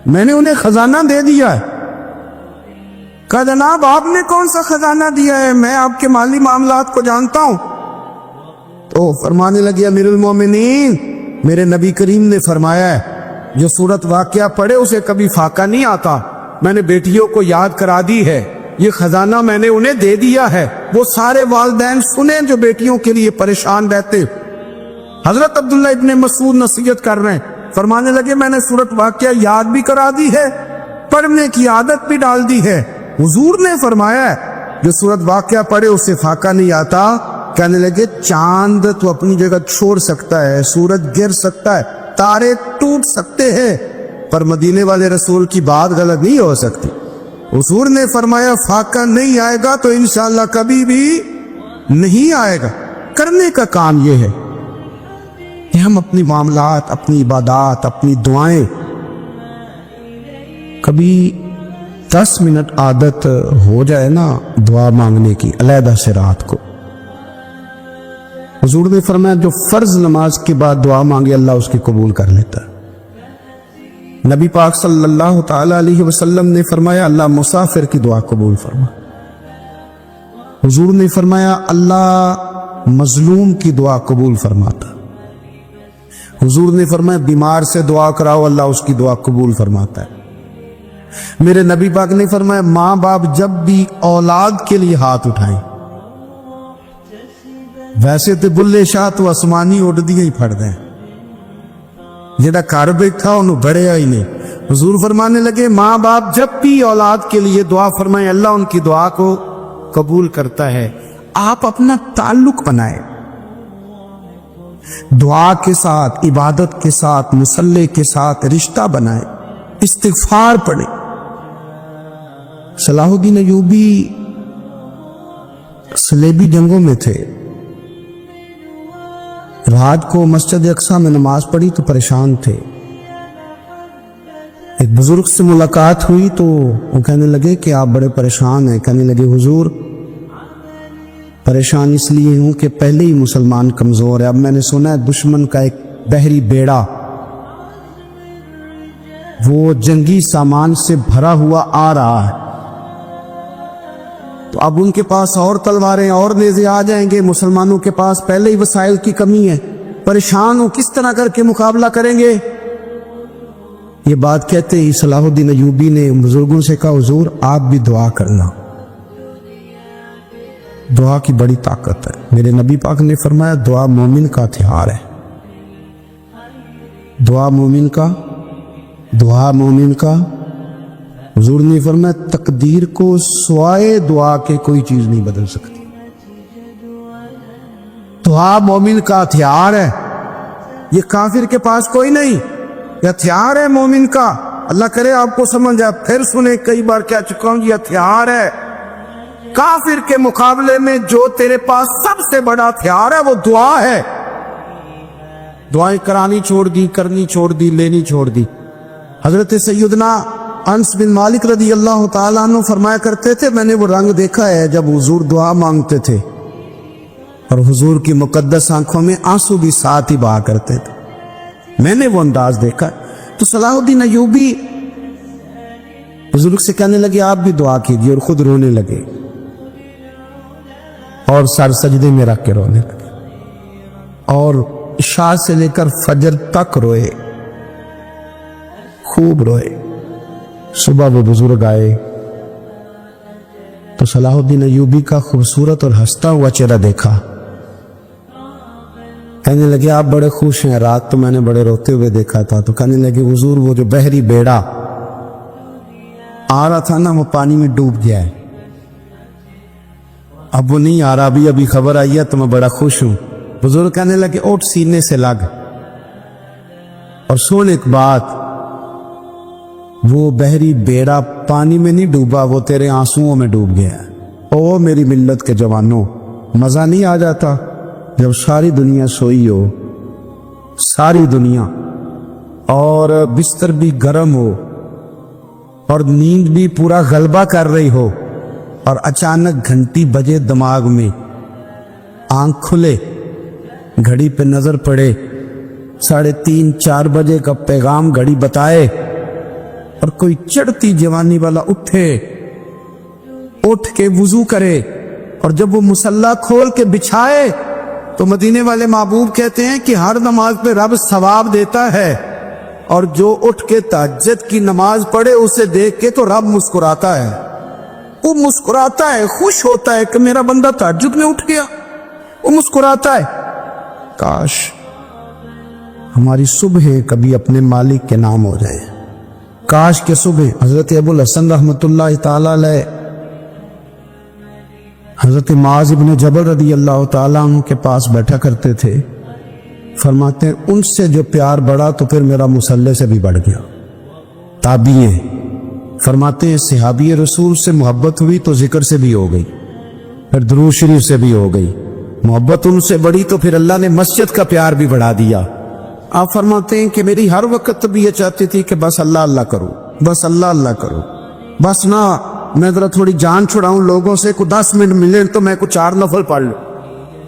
میں نے انہیں خزانہ دے دیا ہے۔ کہا جناب آپ نے کون سا خزانہ دیا ہے، میں آپ کے مالی معاملات کو جانتا ہوں۔ تو فرمانے لگے امیر المومنین، میرے نبی کریم نے فرمایا ہے جو سورت واقعہ پڑھے اسے کبھی فاقہ نہیں آتا، میں نے بیٹیوں کو یاد کرا دی ہے، یہ خزانہ میں نے انہیں دے دیا ہے، وہ سارے والدین سنیں جو بیٹیوں کے لیے پریشان رہتے۔ حضرت عبداللہ ابن مسعود نصیحت کر رہے ہیں، فرمانے لگے میں نے سورت واقعہ یاد بھی کرا دی ہے، پڑھنے کی عادت بھی ڈال دی ہے، حضور نے فرمایا ہے جو سورت واقعہ پڑھے اسے فاقہ نہیں آتا۔ کہنے لگے چاند تو اپنی جگہ چھوڑ سکتا ہے، سورج گر سکتا ہے، تارے ٹوٹ سکتے ہیں، پر مدینے والے رسول کی بات غلط نہیں ہو سکتی۔ حضور نے فرمایا فاقہ نہیں آئے گا تو انشاءاللہ کبھی بھی نہیں آئے گا۔ کرنے کا کام یہ ہے کہ ہم اپنی معاملات، اپنی عبادات، اپنی دعائیں کبھی 10 منٹ عادت ہو جائے نا دعا مانگنے کی علیحدہ سے رات کو۔ حضور نے فرمایا جو فرض نماز کے بعد دعا مانگے اللہ اس کی قبول کر لیتا ہے۔ نبی پاک صلی اللہ تعالی علیہ وسلم نے فرمایا اللہ مسافر کی دعا قبول فرما۔ حضور نے فرمایا اللہ مظلوم کی دعا قبول فرماتا۔ حضور نے فرمایا بیمار سے دعا کراؤ اللہ اس کی دعا قبول فرماتا ہے۔ میرے نبی پاک نے فرمایا ماں باپ جب بھی اولاد کے لیے ہاتھ اٹھائیں، ویسے تو بلے شاہ تو آسمانی اڑ دیا ہی پھڑ دیں، جہاں گھر بیٹھا انہوں بڑھیا ہی نہیں۔ حضور فرمانے لگے ماں باپ جب بھی اولاد کے لیے دعا فرمائیں اللہ ان کی دعا کو قبول کرتا ہے۔ آپ اپنا تعلق بنائیں، دعا کے ساتھ، عبادت کے ساتھ، مصلی کے ساتھ رشتہ بنائیں، استغفار پڑھیں۔ صلاح الدین ایوبی صلیبی جنگوں میں تھے، رات کو مسجد اقصی میں نماز پڑھی تو پریشان تھے۔ ایک بزرگ سے ملاقات ہوئی تو وہ کہنے لگے کہ آپ بڑے پریشان ہیں۔ کہنے لگے حضور پریشان اس لیے ہوں کہ پہلے ہی مسلمان کمزور ہے، اب میں نے سنا ہے دشمن کا ایک بحری بیڑا وہ جنگی سامان سے بھرا ہوا آ رہا ہے، تو اب ان کے پاس اور تلواریں اور نیزے آ جائیں گے، مسلمانوں کے پاس پہلے ہی وسائل کی کمی ہے، پریشان ہو کس طرح کر کے مقابلہ کریں گے۔ یہ بات کہتے ہی صلاح الدین ایوبی نے بزرگوں سے کہا حضور آپ بھی دعا کرنا، دعا کی بڑی طاقت ہے۔ میرے نبی پاک نے فرمایا دعا مومن کا ہتھیار ہے، دعا مومن کا، دعا مومن کا۔ حضور نے فرمایا تقدیر کو سوائے دعا کے کوئی چیز نہیں بدل سکتی، دعا مومن کا ہتھیار ہے، یہ کافر کے پاس کوئی نہیں، یہ ہتھیار ہے مومن کا۔ اللہ کرے آپ کو سمجھ جائے، پھر سنیں کئی بار کہہ چکا ہوں یہ ہتھیار ہے۔ کافر کے مقابلے میں جو تیرے پاس سب سے بڑا ہتھیار ہے وہ دعا ہے۔ دعائیں کرانی چھوڑ دی، کرنی چھوڑ دی، لینی چھوڑ دی۔ حضرت سیدنا انس بن مالک رضی اللہ تعالیٰ عنہ فرمایا کرتے تھے میں نے وہ رنگ دیکھا ہے جب حضور دعا مانگتے تھے اور حضور کی مقدس آنکھوں میں آنسو بھی ساتھ ہی بہا کرتے تھے، میں نے وہ انداز دیکھا۔ تو صلاح الدین ایوبی بزرگ سے کہنے لگے آپ بھی دعا کیجیے، اور خود رونے لگے اور سر سجدے میں رکھ کے رونے لگے، اور عشاء سے لے کر فجر تک روئے، خوب روئے۔ صبح وہ بزرگ آئے تو صلاح الدین ایوبی کا خوبصورت اور ہنستا ہوا چہرہ دیکھا، کہنے لگے آپ بڑے خوش ہیں، رات تو میں نے بڑے روتے ہوئے دیکھا تھا۔ تو کہنے لگے حضور وہ جو بحری بیڑا آ رہا تھا نا وہ پانی میں ڈوب گیا ہے، اب وہ نہیں آ رہا، ابھی خبر آئی ہے تو میں بڑا خوش ہوں۔ بزرگ کہنے لگے اٹھ سینے سے لگ اور سن ایک بات، وہ بحری بیڑا پانی میں نہیں ڈوبا، وہ تیرے آنسوؤں میں ڈوب گیا ہے۔ او میری ملت کے جوانوں، مزہ نہیں آ جاتا جب ساری دنیا سوئی ہو، ساری دنیا، اور بستر بھی گرم ہو اور نیند بھی پورا غلبہ کر رہی ہو، اور اچانک گھنٹی بجے دماغ میں، آنکھ کھلے، گھڑی پہ نظر پڑے، 3:30 4 بجے کا پیغام گھڑی بتائے، اور کوئی چڑھتی جوانی والا اٹھ کے وضو کرے، اور جب وہ مصلی کھول کے بچھائے تو مدینے والے محبوب کہتے ہیں کہ ہر نماز پہ رب ثواب دیتا ہے، اور جو اٹھ کے تہجد کی نماز پڑھے اسے دیکھ کے تو رب مسکراتا ہے، وہ مسکراتا ہے، خوش ہوتا ہے کہ میرا بندہ تہجد میں اٹھ گیا، وہ مسکراتا ہے۔ کاش ہماری صبح کبھی اپنے مالک کے نام ہو جائے، کاش کہ صبح حضرت ابو الحسن رحمۃ اللہ تعالی علیہ حضرت معاذ ابن جبل رضی اللہ تعالیٰ عنہ کے پاس بیٹھا کرتے تھے، فرماتے ہیں ان سے جو پیار بڑھا تو پھر میرا مصلی سے بھی بڑھ گیا۔ تابعی ہیں، فرماتے ہیں صحابی رسول سے محبت ہوئی تو ذکر سے بھی ہو گئی، پھر درود شریف سے بھی ہو گئی، محبت ان سے بڑھی تو پھر اللہ نے مسجد کا پیار بھی بڑھا دیا۔ آپ فرماتے ہیں کہ میری ہر وقت طبیعت یہ چاہتی تھی کہ بس اللہ اللہ کرو، بس اللہ اللہ کرو، بس نہ میں ذرا تھوڑی جان چھڑاؤں لوگوں سے، کو 10 منٹ ملے تو میں کو 4 نفل پڑھ لوں،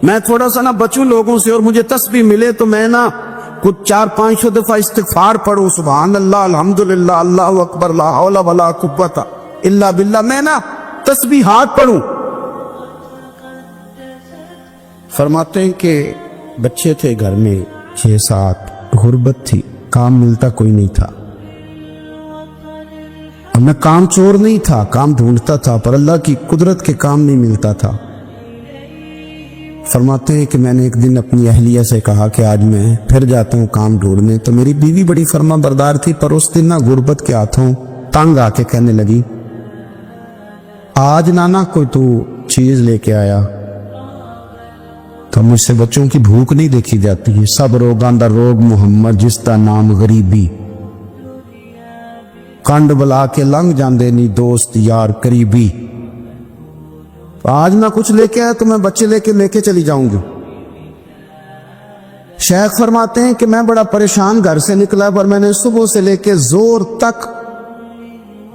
میں تھوڑا سا نہ بچوں لوگوں سے، اور مجھے تسبیح ملے تو میں نہ کچھ 400-500 دفعہ استغفار پڑھوں، سبحان اللہ، الحمدللہ، اللہ اکبر، لا حول ولا قوت الا باللہ، میں نہ تسبیحات پڑھوں۔ فرماتے ہیں کہ بچے تھے گھر میں 6-7، غربت تھی، کام ملتا کوئی نہیں تھا، اور میں کام چور نہیں تھا، کام ڈھونڈتا تھا، پر اللہ کی قدرت کے کام نہیں ملتا تھا۔ فرماتے ہیں کہ میں نے ایک دن اپنی اہلیہ سے کہا کہ آج میں پھر جاتا ہوں کام ڈھونڈنے، تو میری بیوی بڑی فرما بردار تھی، پر اس دن نہ غربت کے ہاتھوں تنگ آ کے کہنے لگی، آج نانا کوئی تو چیز لے کے آیا، تو مجھ سے بچوں کی بھوک نہیں دیکھی جاتی ہے، سب روگاں دا روگ محمد جس دا نام غریبی، کنڈ بلا کے لنگ جاندے نہیں دوست یار قریبی، آج نہ کچھ لے کے آیا تو میں بچے لے کے چلی جاؤں گی۔ شیخ فرماتے ہیں کہ میں بڑا پریشان گھر سے نکلا، پر میں نے صبح سے لے کے زور تک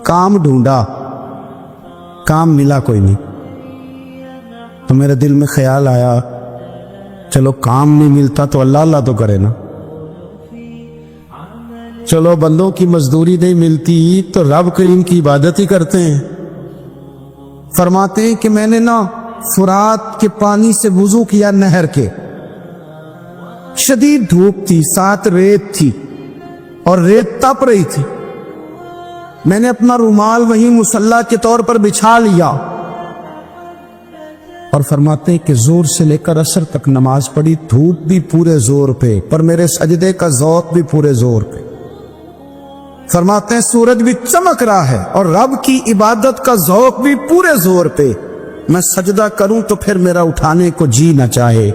کام ڈھونڈا، کام ملا کوئی نہیں، تو میرے دل میں خیال آیا چلو کام نہیں ملتا تو اللہ اللہ تو کرے نا، چلو بندوں کی مزدوری نہیں ملتی تو رب کریم کی عبادت ہی کرتے ہیں۔ فرماتے ہیں کہ میں نے نا فرات کے پانی سے وضو کیا، نہر کے، شدید دھوپ تھی، ساتھ ریت تھی اور ریت تپ رہی تھی، میں نے اپنا رومال وہیں مصلی کے طور پر بچھا لیا، اور فرماتے ہیں کہ زور سے لے کر عصر تک نماز پڑھی، دھوپ بھی پورے زور پہ، پر میرے سجدے کا ذوق بھی پورے زور پہ۔ فرماتے ہیں سورج بھی چمک رہا ہے اور رب کی عبادت کا ذوق بھی پورے زور پہ، میں سجدہ کروں تو پھر میرا اٹھانے کو جی نہ چاہے۔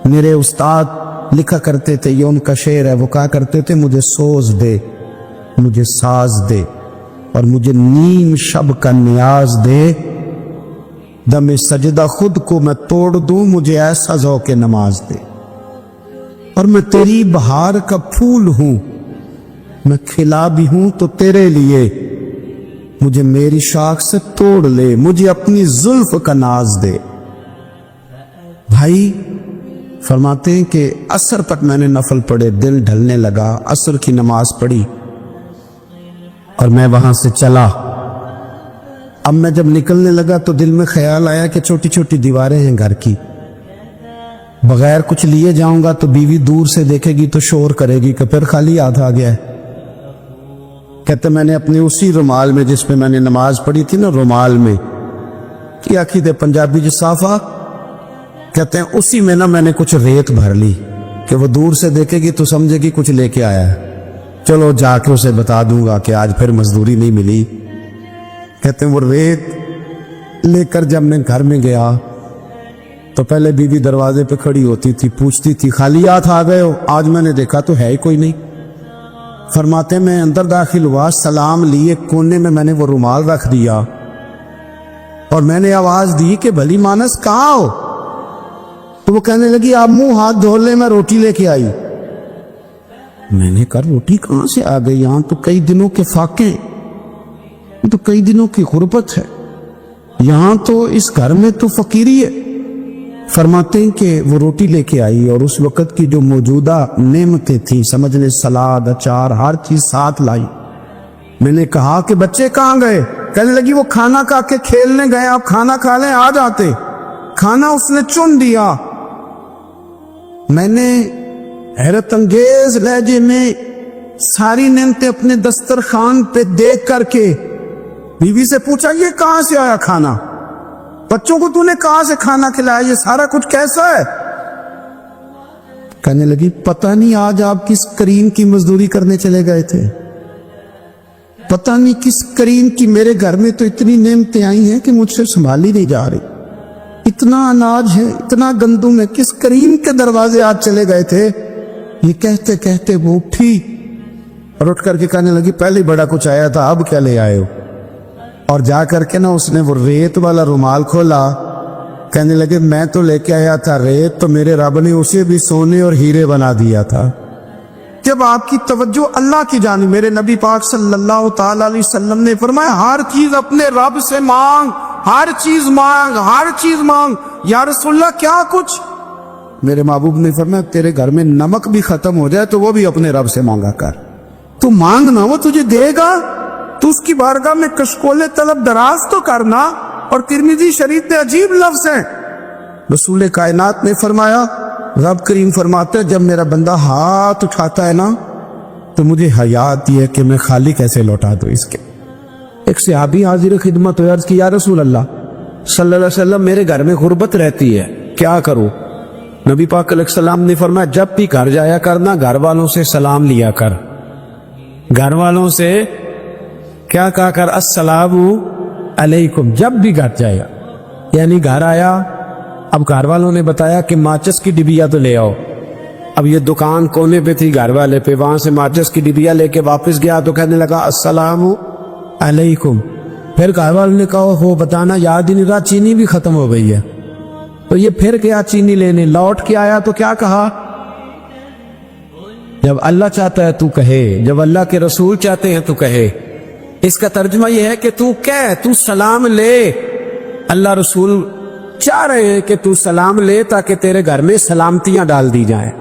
میرے استاد لکھا کرتے تھے، یہ ان کا شعر ہے، وہ کہا کرتے تھے مجھے سوز دے، مجھے ساز دے، اور مجھے نیم شب کا نیاز دے، دم سجدہ خود کو میں توڑ دوں، مجھے ایسا ذوق نماز دے، اور میں تیری بہار کا پھول ہوں، میں کھلا بھی ہوں تو تیرے لیے، مجھے میری شاخ سے توڑ لے، مجھے اپنی زلف کا ناز دے۔ بھائی فرماتے ہیں کہ عصر تک میں نے نفل پڑھے، دل ڈھلنے لگا، عصر کی نماز پڑھی اور میں وہاں سے چلا۔ اب میں جب نکلنے لگا تو دل میں خیال آیا کہ چھوٹی چھوٹی دیواریں ہیں گھر کی، بغیر کچھ لیے جاؤں گا تو بیوی دور سے دیکھے گی تو شور کرے گی کہ پھر خالی ہاتھ آ گیا ہے۔ کہتے میں نے اپنے اسی رومال میں جس پہ میں نے نماز پڑھی تھی نا، رومال میں کیا کی تھے پنجابی جسافہ کہتے ہیں، اسی میں نا میں نے کچھ ریت بھر لی کہ وہ دور سے دیکھے گی تو سمجھے گی کچھ لے کے آیا ہے، چلو جا کے اسے بتا دوں گا کہ آج پھر مزدوری نہیں ملی۔ کہتے ہیں وہ ریت لے کر جب میں گھر میں گیا تو پہلے بیوی دروازے پہ کھڑی ہوتی تھی، پوچھتی تھی خالی ہاتھ آ گئے ہو؟ آج میں نے دیکھا تو ہے ہی کوئی نہیں۔ فرماتے ہیں میں اندر داخل ہوا, سلام لیے, کونے میں نے وہ رومال رکھ دیا اور میں نے آواز دی کہ بھلی مانس کہاں ہو؟ تو وہ کہنے لگی آپ منہ ہاتھ دھو لیں, میں روٹی لے کے آئی. میں نے کہا روٹی کہاں سے آ گئی؟ یہاں تو کئی دنوں کے فاقے, تو کئی دنوں کی غربت ہے, یہاں تو اس گھر میں تو فقیری ہے. فرماتے ہیں کہ وہ روٹی لے کے آئی اور اس وقت کی جو موجودہ نعمتیں تھیں, سمجھ لیں سلاد, اچار, ہر چیز ساتھ لائی. میں نے کہا کہ بچے کہاں گئے؟ کہنے لگی وہ کھانا کھا کے کھیلنے گئے, آپ کھانا کھا لیں آ جاتے. کھانا اس نے چن دیا. میں نے حیرت انگیز لہجے میں ساری نعمتیں اپنے دسترخوان پہ دیکھ کر کے بیوی سے پوچھا یہ کہاں سے آیا کھانا؟ بچوں کو تو نے کہاں سے کھانا کھلایا؟ یہ سارا کچھ کیسا ہے؟ کہنے لگی پتہ نہیں آج آپ کس کریم کی مزدوری کرنے چلے گئے تھے, پتہ نہیں کس کریم کی. میرے گھر میں تو اتنی نعمتیں آئی ہیں کہ مجھ سے سنبھالی نہیں جا رہی. اتنا اناج ہے, اتنا گندم ہے, کس کریم کے دروازے آج چلے گئے تھے؟ یہ کہتے کہتے وہ اٹھی اور اٹھ کر کے کہنے لگی پہلے بڑا کچھ آیا تھا, اب کیا لے آئے ہو؟ اور جا کر کے نا اس نے وہ ریت والا رومال کھولا. کہنے لگے میں تو لے کے آیا تھا ریت, تو میرے رب نے اسے بھی سونے اور ہیرے بنا دیا تھا. جب آپ کی توجہ اللہ کی جانب, میرے نبی پاک صلی اللہ تعالی علیہ وسلم نے فرمایا ہر چیز اپنے رب سے مانگ, ہر چیز مانگ, ہر چیز مانگ. یا رسول اللہ کیا کچھ؟ میرے محبوب نے فرمایا تیرے گھر میں نمک بھی ختم ہو جائے تو وہ بھی اپنے رب سے مانگا کر. تو مانگنا وہ تجھے دے گا, تو اس کی بارگاہ میں کشکول طلب دراز تو کرنا. اور ترمذی شریف میں عجیب لفظ ہیں, رسول کائنات نے فرمایا, رب کریم فرماتے ہیں جب میرا بندہ ہاتھ اٹھاتا ہے نا تو مجھے حیا آتی ہے کہ میں خالی کیسے لوٹا دوں اس کے. ایک صحابی حاضر خدمت ہوئے, عرض کی یا رسول اللہ صلی اللہ علیہ وسلم میرے گھر میں غربت رہتی ہے, کیا کروں؟ نبی پاک علیہ السلام نے فرمایا جب بھی گھر جایا کرنا گھر والوں سے سلام لیا کر. گھر والوں سے کیا کہا کر؟ السلام علیکم. جب بھی گھر جایا, یعنی گھر آیا, اب گھر والوں نے بتایا کہ ماچس کی ڈبیا تو لے آؤ. اب یہ دکان کونے پہ تھی گھر والے پہ, وہاں سے ماچس کی ڈبیا لے کے واپس گیا تو کہنے لگا السلام علیکم. پھر گھر والوں نے کہا ہو بتانا یاد ہی نہیں رہا, چینی بھی ختم ہو گئی ہے. تو یہ پھر گیا چینی لینے, لوٹ کے آیا تو کیا کہا؟ جب اللہ چاہتا ہے تو کہے, جب اللہ کے رسول چاہتے ہیں تو کہے. اس کا ترجمہ یہ ہے کہ تو کہہ, تو سلام لے. اللہ رسول چاہ رہے ہیں کہ تو سلام لے تاکہ تیرے گھر میں سلامتیاں ڈال دی جائیں.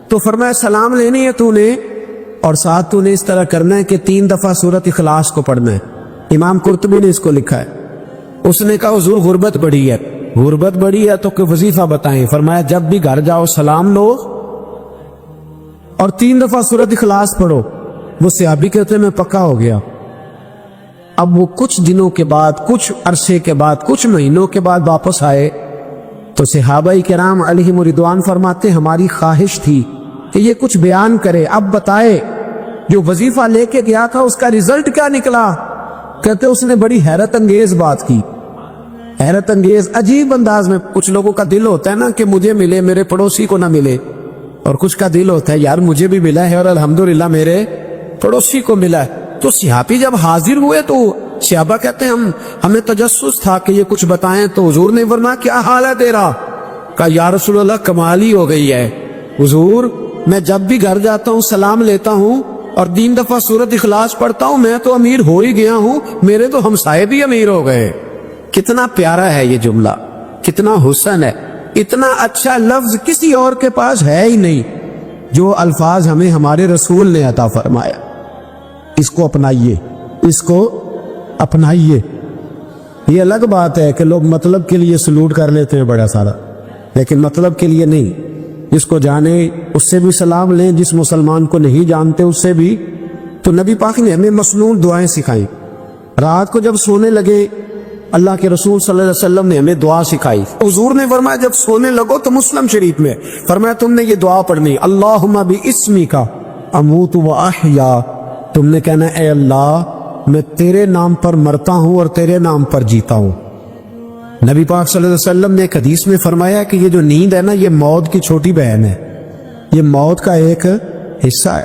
تو فرمایا سلام لینی ہے تو نے, اور ساتھ تو نے اس طرح کرنا ہے کہ 3 دفعہ سورۃ اخلاص کو پڑھنا ہے. امام قرطبی نے اس کو لکھا ہے. اس نے کہا حضور غربت بڑی ہے, غربت بڑی ہے تو کہ وظیفہ بتائیں. فرمایا جب بھی گھر جاؤ سلام لو اور 3 دفعہ سورۃ اخلاص پڑھو. وہ صحابی کہتے ہیں میں پکا ہو گیا. اب وہ کچھ دنوں کے بعد, کچھ عرصے کے بعد, کچھ مہینوں کے بعد واپس آئے تو صحابہ کرام علیہم رضوان فرماتے ہماری خواہش تھی کہ یہ کچھ بیان کرے, اب بتائے جو وظیفہ لے کے گیا تھا اس کا رزلٹ کیا نکلا. کہتے اس نے بڑی حیرت انگیز بات کی, حیرت انگیز عجیب انداز میں. کچھ لوگوں کا دل ہوتا ہے نا کہ مجھے ملے, میرے پڑوسی کو نہ ملے, اور کچھ کا دل ہوتا ہے یار مجھے بھی ملا ہے اور الحمدللہ میرے پڑوسی کو ملا ہے. تو صحابی جب حاضر ہوئے تو صحابہ کہتے ہیں ہمیں تجسس تھا کہ یہ کچھ بتائیں. تو حضور نے فرمایا کیا حال ہے تیرا؟ کہا یا رسول اللہ کمال ہی ہو گئی ہے حضور, میں جب بھی گھر جاتا ہوں سلام لیتا ہوں اور 3 دفعہ سورۃ اخلاص پڑھتا ہوں, میں تو امیر ہو ہی گیا ہوں, میرے تو ہمسائے بھی امیر ہو گئے. کتنا پیارا ہے یہ جملہ, کتنا حسن ہے. اتنا اچھا لفظ کسی اور کے پاس ہے ہی نہیں جو الفاظ ہمیں ہمارے رسول نے عطا فرمایا. اس کو اپنائیے, اس کو اپنائیے. یہ الگ بات ہے کہ لوگ مطلب کے لیے سلوٹ کر لیتے ہیں بڑا سارا, لیکن مطلب کے لیے نہیں. جس کو جانے اس سے بھی سلام لیں, جس مسلمان کو نہیں جانتے اس سے بھی. تو نبی پاک نے ہمیں مسنون دعائیں سکھائیں. رات کو جب سونے لگے اللہ کے رسول صلی اللہ علیہ وسلم نے ہمیں دعا سکھائی. حضور نے فرمایا جب سونے لگو تو مسلم شریف میں فرمایا تم نے یہ دعا پڑھنی, اللہم باسمک اموت و احیا. تم نے کہنا اے اللہ میں تیرے نام پر مرتا ہوں اور تیرے نام پر جیتا ہوں. نبی پاک صلی اللہ علیہ وسلم نے ایک حدیث میں فرمایا کہ یہ جو نیند ہے نا یہ موت کی چھوٹی بہن ہے, یہ موت کا ایک حصہ ہے.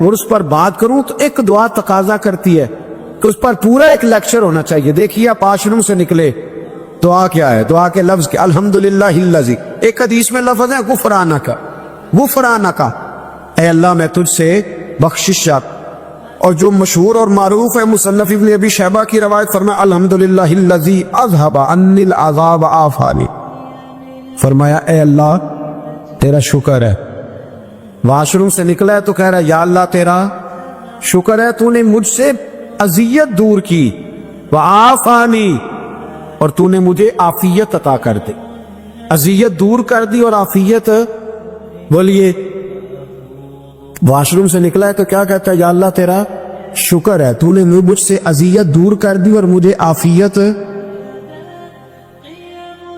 اور اس پر بات کروں تو ایک دعا تقاضا کرتی ہے کہ اس پر پورا ایک لیکچر ہونا چاہیے. دیکھیے آپ واش روم سے نکلے, دعا کیا ہے؟ دعا کے لفظ کے الحمدللہ الذی, ایک حدیث میں لفظ ہے غفرانک, غفرانک, اے اللہ میں تجھ سے بخشش چاہتا. اور جو مشہور اور معروف ہے مصنف ابن ابی شیبہ کی روایت, فرمایا الحمدللہ الذی اذھب عنی العذاب عافانی, فرمایا اے اللہ تیرا شکر ہے. واش روم سے نکلا ہے تو کہہ رہا ہے یا اللہ تیرا شکر ہے تو نے مجھ سے اذیت دور کی, وعافانی, اور تو نے مجھے عافیت عطا کر دی. اذیت دور کر دی اور عافیت. بولیے واش روم سے نکلا ہے تو کیا کہتا ہے؟ یا اللہ تیرا شکر ہے تو نے مجھ سے اذیت دور کر دی اور مجھے عافیت.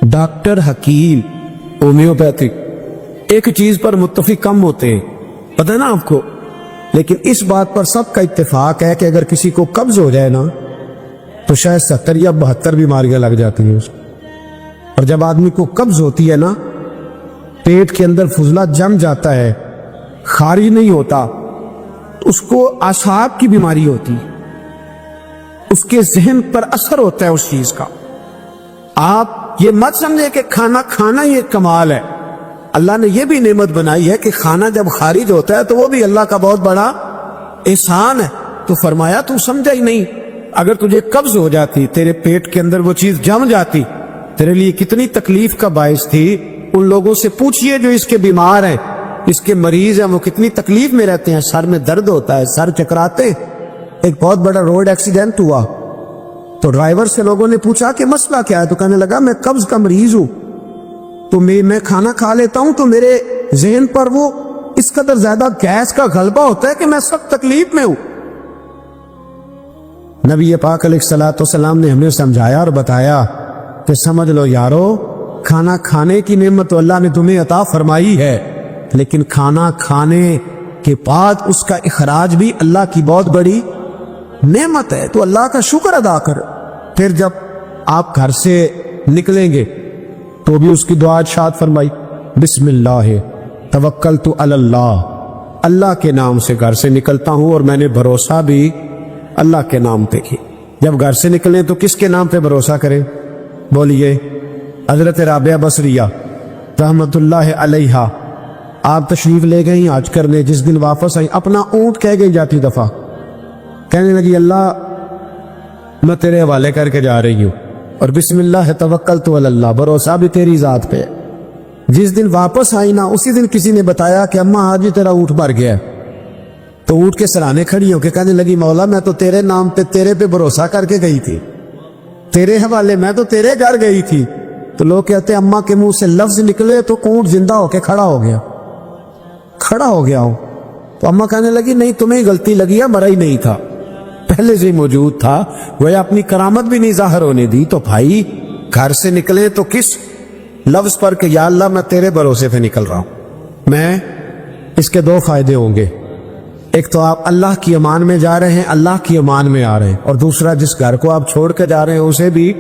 ڈاکٹر حکیم ہومیوپیتھک ایک چیز پر متفق کم ہوتے ہیں, پتہ ہے نا آپ کو, لیکن اس بات پر سب کا اتفاق ہے کہ اگر کسی کو قبض ہو جائے نا تو شاید 70 یا 72 بیماریاں لگ جاتی ہیں اس کو. اور جب آدمی کو قبض ہوتی ہے نا, پیٹ کے اندر فضلہ جم جاتا ہے, خارج نہیں ہوتا, تو اس کو اعصاب کی بیماری ہوتی ہے, اس کے ذہن پر اثر ہوتا ہے اس چیز کا. آپ یہ مت سمجھے کہ کھانا کھانا یہ کمال ہے, اللہ نے یہ بھی نعمت بنائی ہے کہ کھانا جب خارج ہوتا ہے تو وہ بھی اللہ کا بہت بڑا احسان ہے. تو فرمایا تو سمجھا ہی نہیں, اگر تجھے قبض ہو جاتی, تیرے پیٹ کے اندر وہ چیز جم جاتی, تیرے لیے کتنی تکلیف کا باعث تھی. ان لوگوں سے پوچھئے جو اس کے بیمار ہیں, اس کے مریض ہیں, وہ کتنی تکلیف میں رہتے ہیں, سر میں درد ہوتا ہے, سر چکراتے. ایک بہت بڑا روڈ ایکسیڈنٹ ہوا تو ڈرائیور سے لوگوں نے پوچھا کہ مسئلہ کیا ہے, تو کہنے لگا میں قبض کا مریض ہوں, تو میں کھانا کھا لیتا ہوں تو میرے ذہن پر وہ اس قدر زیادہ گیس کا غلبہ ہوتا ہے کہ میں سب تکلیف میں ہوں. نبی پاک علیہ الصلوۃ والسلام نے ہمیں سمجھایا اور بتایا کہ سمجھ لو یارو, کھانا کھانے کی نعمت تو اللہ نے تمہیں عطا فرمائی ہے, لیکن کھانا کھانے کے بعد اس کا اخراج بھی اللہ کی بہت بڑی نعمت ہے. تو اللہ کا شکر ادا کر. پھر جب آپ گھر سے نکلیں گے تو بھی اس کی دعا ارشاد فرمائی, بسم اللہ توکلت علی اللہ, اللہ کے نام سے گھر سے نکلتا ہوں اور میں نے بھروسہ بھی اللہ کے نام پہ کی. جب گھر سے نکلیں تو کس کے نام پہ بھروسہ کریں؟ بولیے حضرت رابعہ بصریہ رحمت اللہ علیہا, آپ تشریف لے گئی حج کرنے, جس دن واپس آئی اپنا اونٹ کہہ گئی جاتی دفعہ, کہنے لگی اللہ میں تیرے حوالے کر کے جا رہی ہوں, اور بسم اللہ توکلت علی اللہ, بھروسہ بھی تیری ذات پہ. جس دن واپس آئی نا اسی دن کسی نے بتایا کہ اماں آج ہی تیرا اونٹ مر گیا ہے, تو اونٹ کے سرانے کھڑی ہو کے کہنے لگی مولا میں تو تیرے نام پہ تیرے پہ بھروسہ کر کے گئی تھی, تیرے حوالے, میں تو تیرے گھر گئی تھی. تو لوگ کہتے ہیں اماں کے منہ سے لفظ نکلے تو اونٹ زندہ ہو کے کھڑا ہو گیا, کھڑا ہو گیا ہوں. تو اماں کہنے لگی نہیں تمہیں غلطی لگی ہے, مرا ہی نہیں تھا, پہلے سے موجود تھا, وہ اپنی کرامت بھی نہیں ظاہر ہونے دی. تو بھائی گھر سے نکلے تو کس لفظ پر کہ یا اللہ میں تیرے بھروسے پہ نکل رہا ہوں. میں اس کے 2 فائدے ہوں گے, ایک تو آپ اللہ کی امان میں جا رہے ہیں, اللہ کی امان میں آ رہے ہیں, اور دوسرا جس گھر کو آپ چھوڑ کے جا رہے ہیں اسے بھی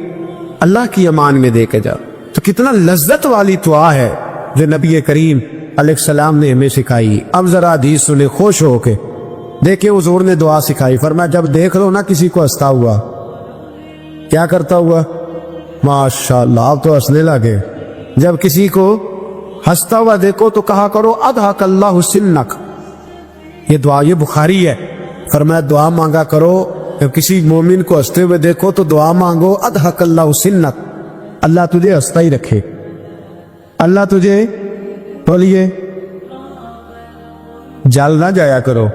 اللہ کی امان میں دے کے جا. تو کتنا لذت والی دعا ہے جو نبی کریم علیہ السلام نے ہمیں سکھائی. اب ذرا حدیث سنے خوش ہو کے, دیکھیں حضور نے دعا سکھائی, فرمایا جب دیکھ لو نا کسی کو ہنستا ہوا, کیا کرتا ہوا؟ ماشاءاللہ, آپ تو ہنسنے لگے. جب کسی کو ہنستا ہوا دیکھو تو کہا کرو اضحک اللہ سنک. یہ دعا, یہ بخاری ہے, فرمایا دعا مانگا کرو جب کسی مومن کو ہنستے ہوئے دیکھو تو دعا مانگو اضحک اللہ سنک, اللہ تجھے ہنستا ہی رکھے, اللہ تجھے. بولیے جل نہ جایا کرو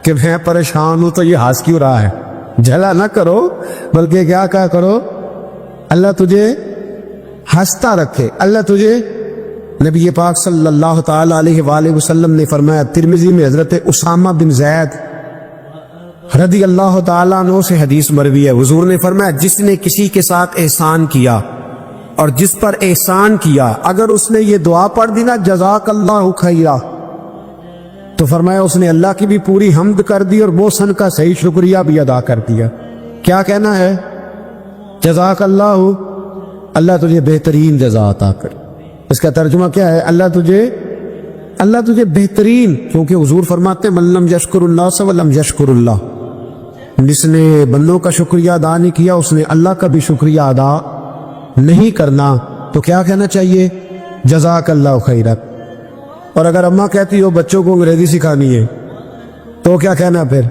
کہ میں پریشان ہوں تو یہ ہنس کیوں رہا ہے, جھلا نہ کرو, بلکہ کیا کہا کرو اللہ تجھے ہنستا رکھے, اللہ تجھے. نبی پاک صلی اللہ تعالی علیہ وآلہ وسلم نے فرمایا, ترمذی میں حضرت اسامہ بن زید رضی اللہ تعالیٰ عنہ سے حدیث مروی ہے, حضور نے فرمایا جس نے کسی کے ساتھ احسان کیا اور جس پر احسان کیا, اگر اس نے یہ دعا پڑھ دی نا جزاک اللہ خیرہ, تو فرمایا اس نے اللہ کی بھی پوری حمد کر دی اور محسن کا صحیح شکریہ بھی ادا کر دیا. کیا کہنا ہے؟ جزاک اللہ, اللہ تجھے بہترین جزا عطا کر. اس کا ترجمہ کیا ہے؟ اللہ تجھے اللہ تجھے بہترین، کیونکہ حضور فرماتے من لم یشکر اللہ سولم یشکر اللہ، جس نے بندوں کا شکریہ ادا نہیں کیا اس نے اللہ کا بھی شکریہ ادا نہیں کرنا. تو کیا کہنا چاہیے؟ جزاک اللہ خیرا. اور اگر اماں کہتی ہو بچوں کو انگریزی سکھانی ہے تو کیا کہنا؟ پھر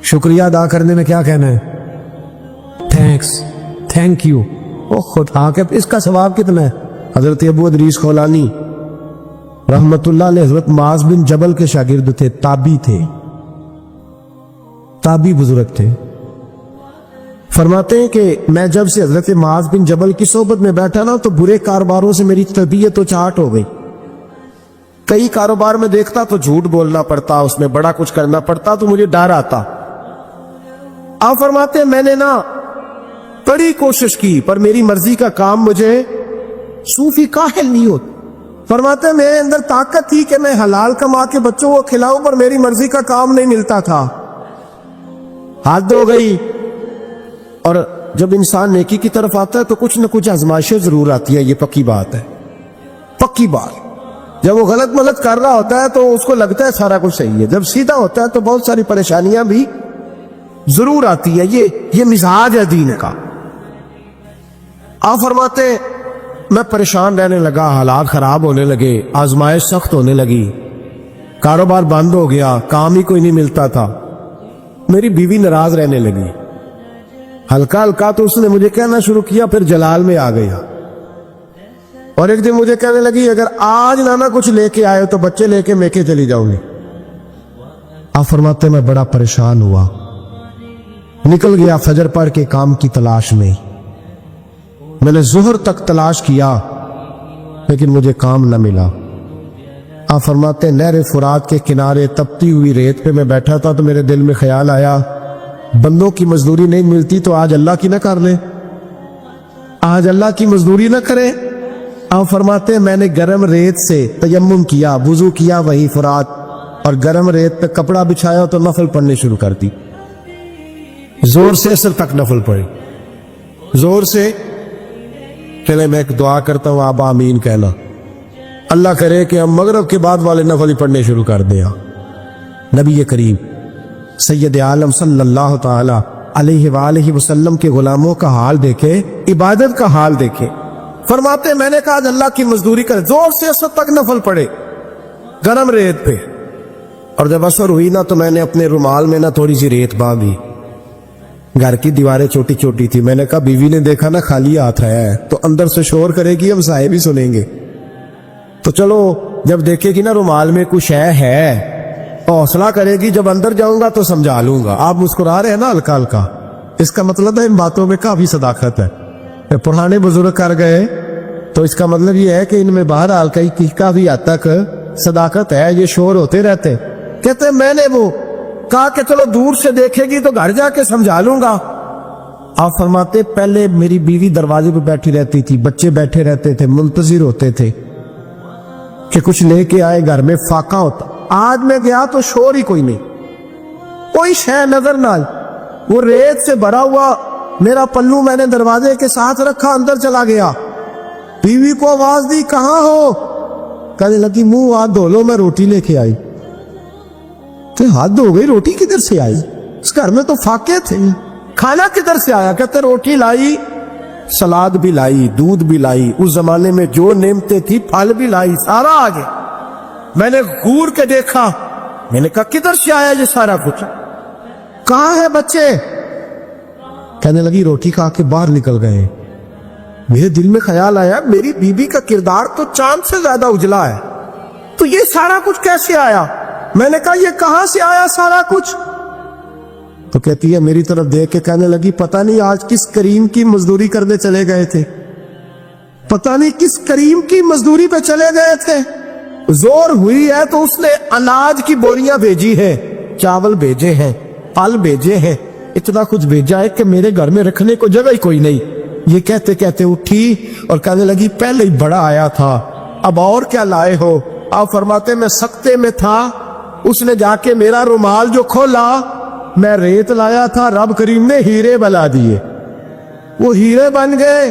شکریہ ادا کرنے میں کیا کہنا ہے؟ Thanks, thank you. او خدا کہ اس کا ثواب کتنا ہے؟ حضرت ابو ادریس خولانی رحمت اللہ علیہ حضرت معاذ بن جبل کے شاگرد تھے، تابعی تھے، تابعی بزرگ تھے. فرماتے ہیں کہ میں جب سے حضرت معاذ بن جبل کی صحبت میں بیٹھا نا تو برے کاروباروں سے میری طبیعت تو چاٹ ہو گئی. کئی کاروبار میں دیکھتا تو جھوٹ بولنا پڑتا، اس میں بڑا کچھ کرنا پڑتا تو مجھے ڈر آتا. آپ فرماتے ہیں میں نے نا بڑی کوشش کی پر میری مرضی کا کام مجھے صوفی کاہل نہیں ہوتا. فرماتے ہیں میرے اندر طاقت تھی کہ میں حلال کما کے بچوں کو کھلاؤں پر میری مرضی کا کام نہیں ملتا تھا. حد ہو گئی. اور جب انسان نیکی کی طرف آتا ہے تو کچھ نہ کچھ آزمائشیں ضرور آتی ہے، یہ پکی بات ہے، پکی بات. جب وہ غلط ملت کر رہا ہوتا ہے تو اس کو لگتا ہے سارا کچھ صحیح ہے، جب سیدھا ہوتا ہے تو بہت ساری پریشانیاں بھی ضرور آتی ہے. یہ مزاج ہے دین کا. آپ فرماتے ہیں میں پریشان رہنے لگا، حالات خراب ہونے لگے، آزمائش سخت ہونے لگی، کاروبار بند ہو گیا، کام ہی کوئی نہیں ملتا تھا. میری بیوی ناراض رہنے لگی، ہلکا ہلکا تو اس نے مجھے کہنا شروع کیا، پھر جلال میں آ گیا. اور ایک دن مجھے کہنے لگی اگر آج نانا کچھ لے کے آئے تو بچے لے کے میکے چلی جاؤں گی. آپ فرماتے میں بڑا پریشان ہوا، نکل گیا فجر پڑھ کے کام کی تلاش میں. میں نے ظہر تک تلاش کیا لیکن مجھے کام نہ ملا. آپ فرماتے ہیں نہر فرات کے کنارے تپتی ہوئی ریت پہ میں بیٹھا تھا تو میرے دل میں خیال آیا بندوں کی مزدوری نہیں ملتی تو آج اللہ کی نہ کر لیں، آج اللہ کی مزدوری نہ کریں. آپ فرماتے ہیں میں نے گرم ریت سے تیمم کیا، وضو کیا وہی فرات، اور گرم ریت پہ کپڑا بچھایا تو نفل پڑھنے شروع کر دی. زور سے اثر تک نفل پڑھی، زور سے. چلے میں ایک دعا کرتا ہوں، آپ آمین کہنا. اللہ کرے کہ ہم مغرب کے بعد والے نفل ہی پڑھنے شروع کر دیں. نبی کریم سید عالم صلی اللہ تعالی علیہ وآلہ وسلم کے غلاموں کا حال دیکھے، عبادت کا حال دیکھے. فرماتے میں نے کہا آج اللہ کی مزدوری کرے، زور سے اثر تک نفل پڑھے گرم ریت پہ. اور جب اثر ہوئی نا تو میں نے اپنے رومال میں نا تھوڑی سی ریت باندھی. گھر کی دیواریں چھوٹی چھوٹی تھی. میں نے کہا بیوی نے دیکھا نا خالی ہاتھ ہے تو اندر سے شور کرے گی، ہم سائے بھی سنیں گے، تو چلو جب دیکھے گی نا رومال میں کچھ ہے حوصلہ کرے گی، جب اندر جاؤں گا تو سمجھا لوں گا. آپ مسکرا رہے ہیں نا ہلکا ہلکا، اس کا مطلب ہے ان باتوں میں کافی صداقت ہے. پرانے بزرگ کر گئے تو اس کا مطلب یہ ہے کہ ان میں بہرحال کافی حد تک صداقت ہے. یہ شور ہوتے رہتے. کہتے میں نے وہ کہا کہ چلو دور سے دیکھے گی تو گھر جا کے سمجھا لوں گا. آپ فرماتے پہلے میری بیوی دروازے پہ بیٹھی رہتی تھی، بچے بیٹھے رہتے تھے، منتظر ہوتے تھے کہ کچھ لے کے آئے، گھر میں فاقہ ہوتا. آج میں گیا تو شور ہی کوئی نہیں، کوئی شے نظر نہ آئی. وہ ریت سے بھرا ہوا میرا پلو میں نے دروازے کے ساتھ رکھا، اندر چلا گیا. بیوی کو آواز دی کہاں ہو؟ کہنے لگی منہ ہاتھ دھو لو، میں روٹی لے کے آئی. تو ہاتھ دھو گئی، روٹی کدھر سے آئی؟ اس گھر میں تو فاقے تھے، کھانا کدھر سے آیا؟ کہتے روٹی لائی، سلاد بھی لائی، دودھ بھی لائی، اس زمانے میں جو نعمتیں تھی پھل بھی لائی، سارا آ گیا. میں نے گور کے دیکھا، میں نے کہا کدھر سے آیا یہ سارا کچھ؟ کہاں ہے بچے؟ کہنے لگی روٹی کھا کے باہر نکل گئے. میرے دل میں خیال آیا میری بیوی کا کردار تو چاند سے زیادہ اجلا ہے، تو یہ سارا کچھ کیسے آیا؟ میں نے کہا یہ کہاں سے آیا سارا کچھ؟ تو کہتی ہے میری طرف دیکھ کے کہنے لگی پتہ نہیں آج کس کریم کی مزدوری کرنے چلے گئے تھے، پتہ نہیں کس کریم کی مزدوری پہ چلے گئے تھے. زور ہوئی ہے تو اس نے اناج کی بوریاں بھیجی ہے، چاول بھیجے ہیں، پھل بھیجے ہیں، اتنا کچھ بھیجا ہے کہ میرے گھر میں رکھنے کو جگہ ہی کوئی نہیں. یہ کہتے کہتے اٹھی اور کہنے لگی پہلے ہی بڑا آیا تھا، اب اور کیا لائے ہو؟ آپ فرماتے میں سکتے میں تھا، اس نے جا کے میرا رومال جو کھولا، میں ریت لایا تھا، رب کریم نے ہیرے بلا دیے، وہ ہیرے بن گئے.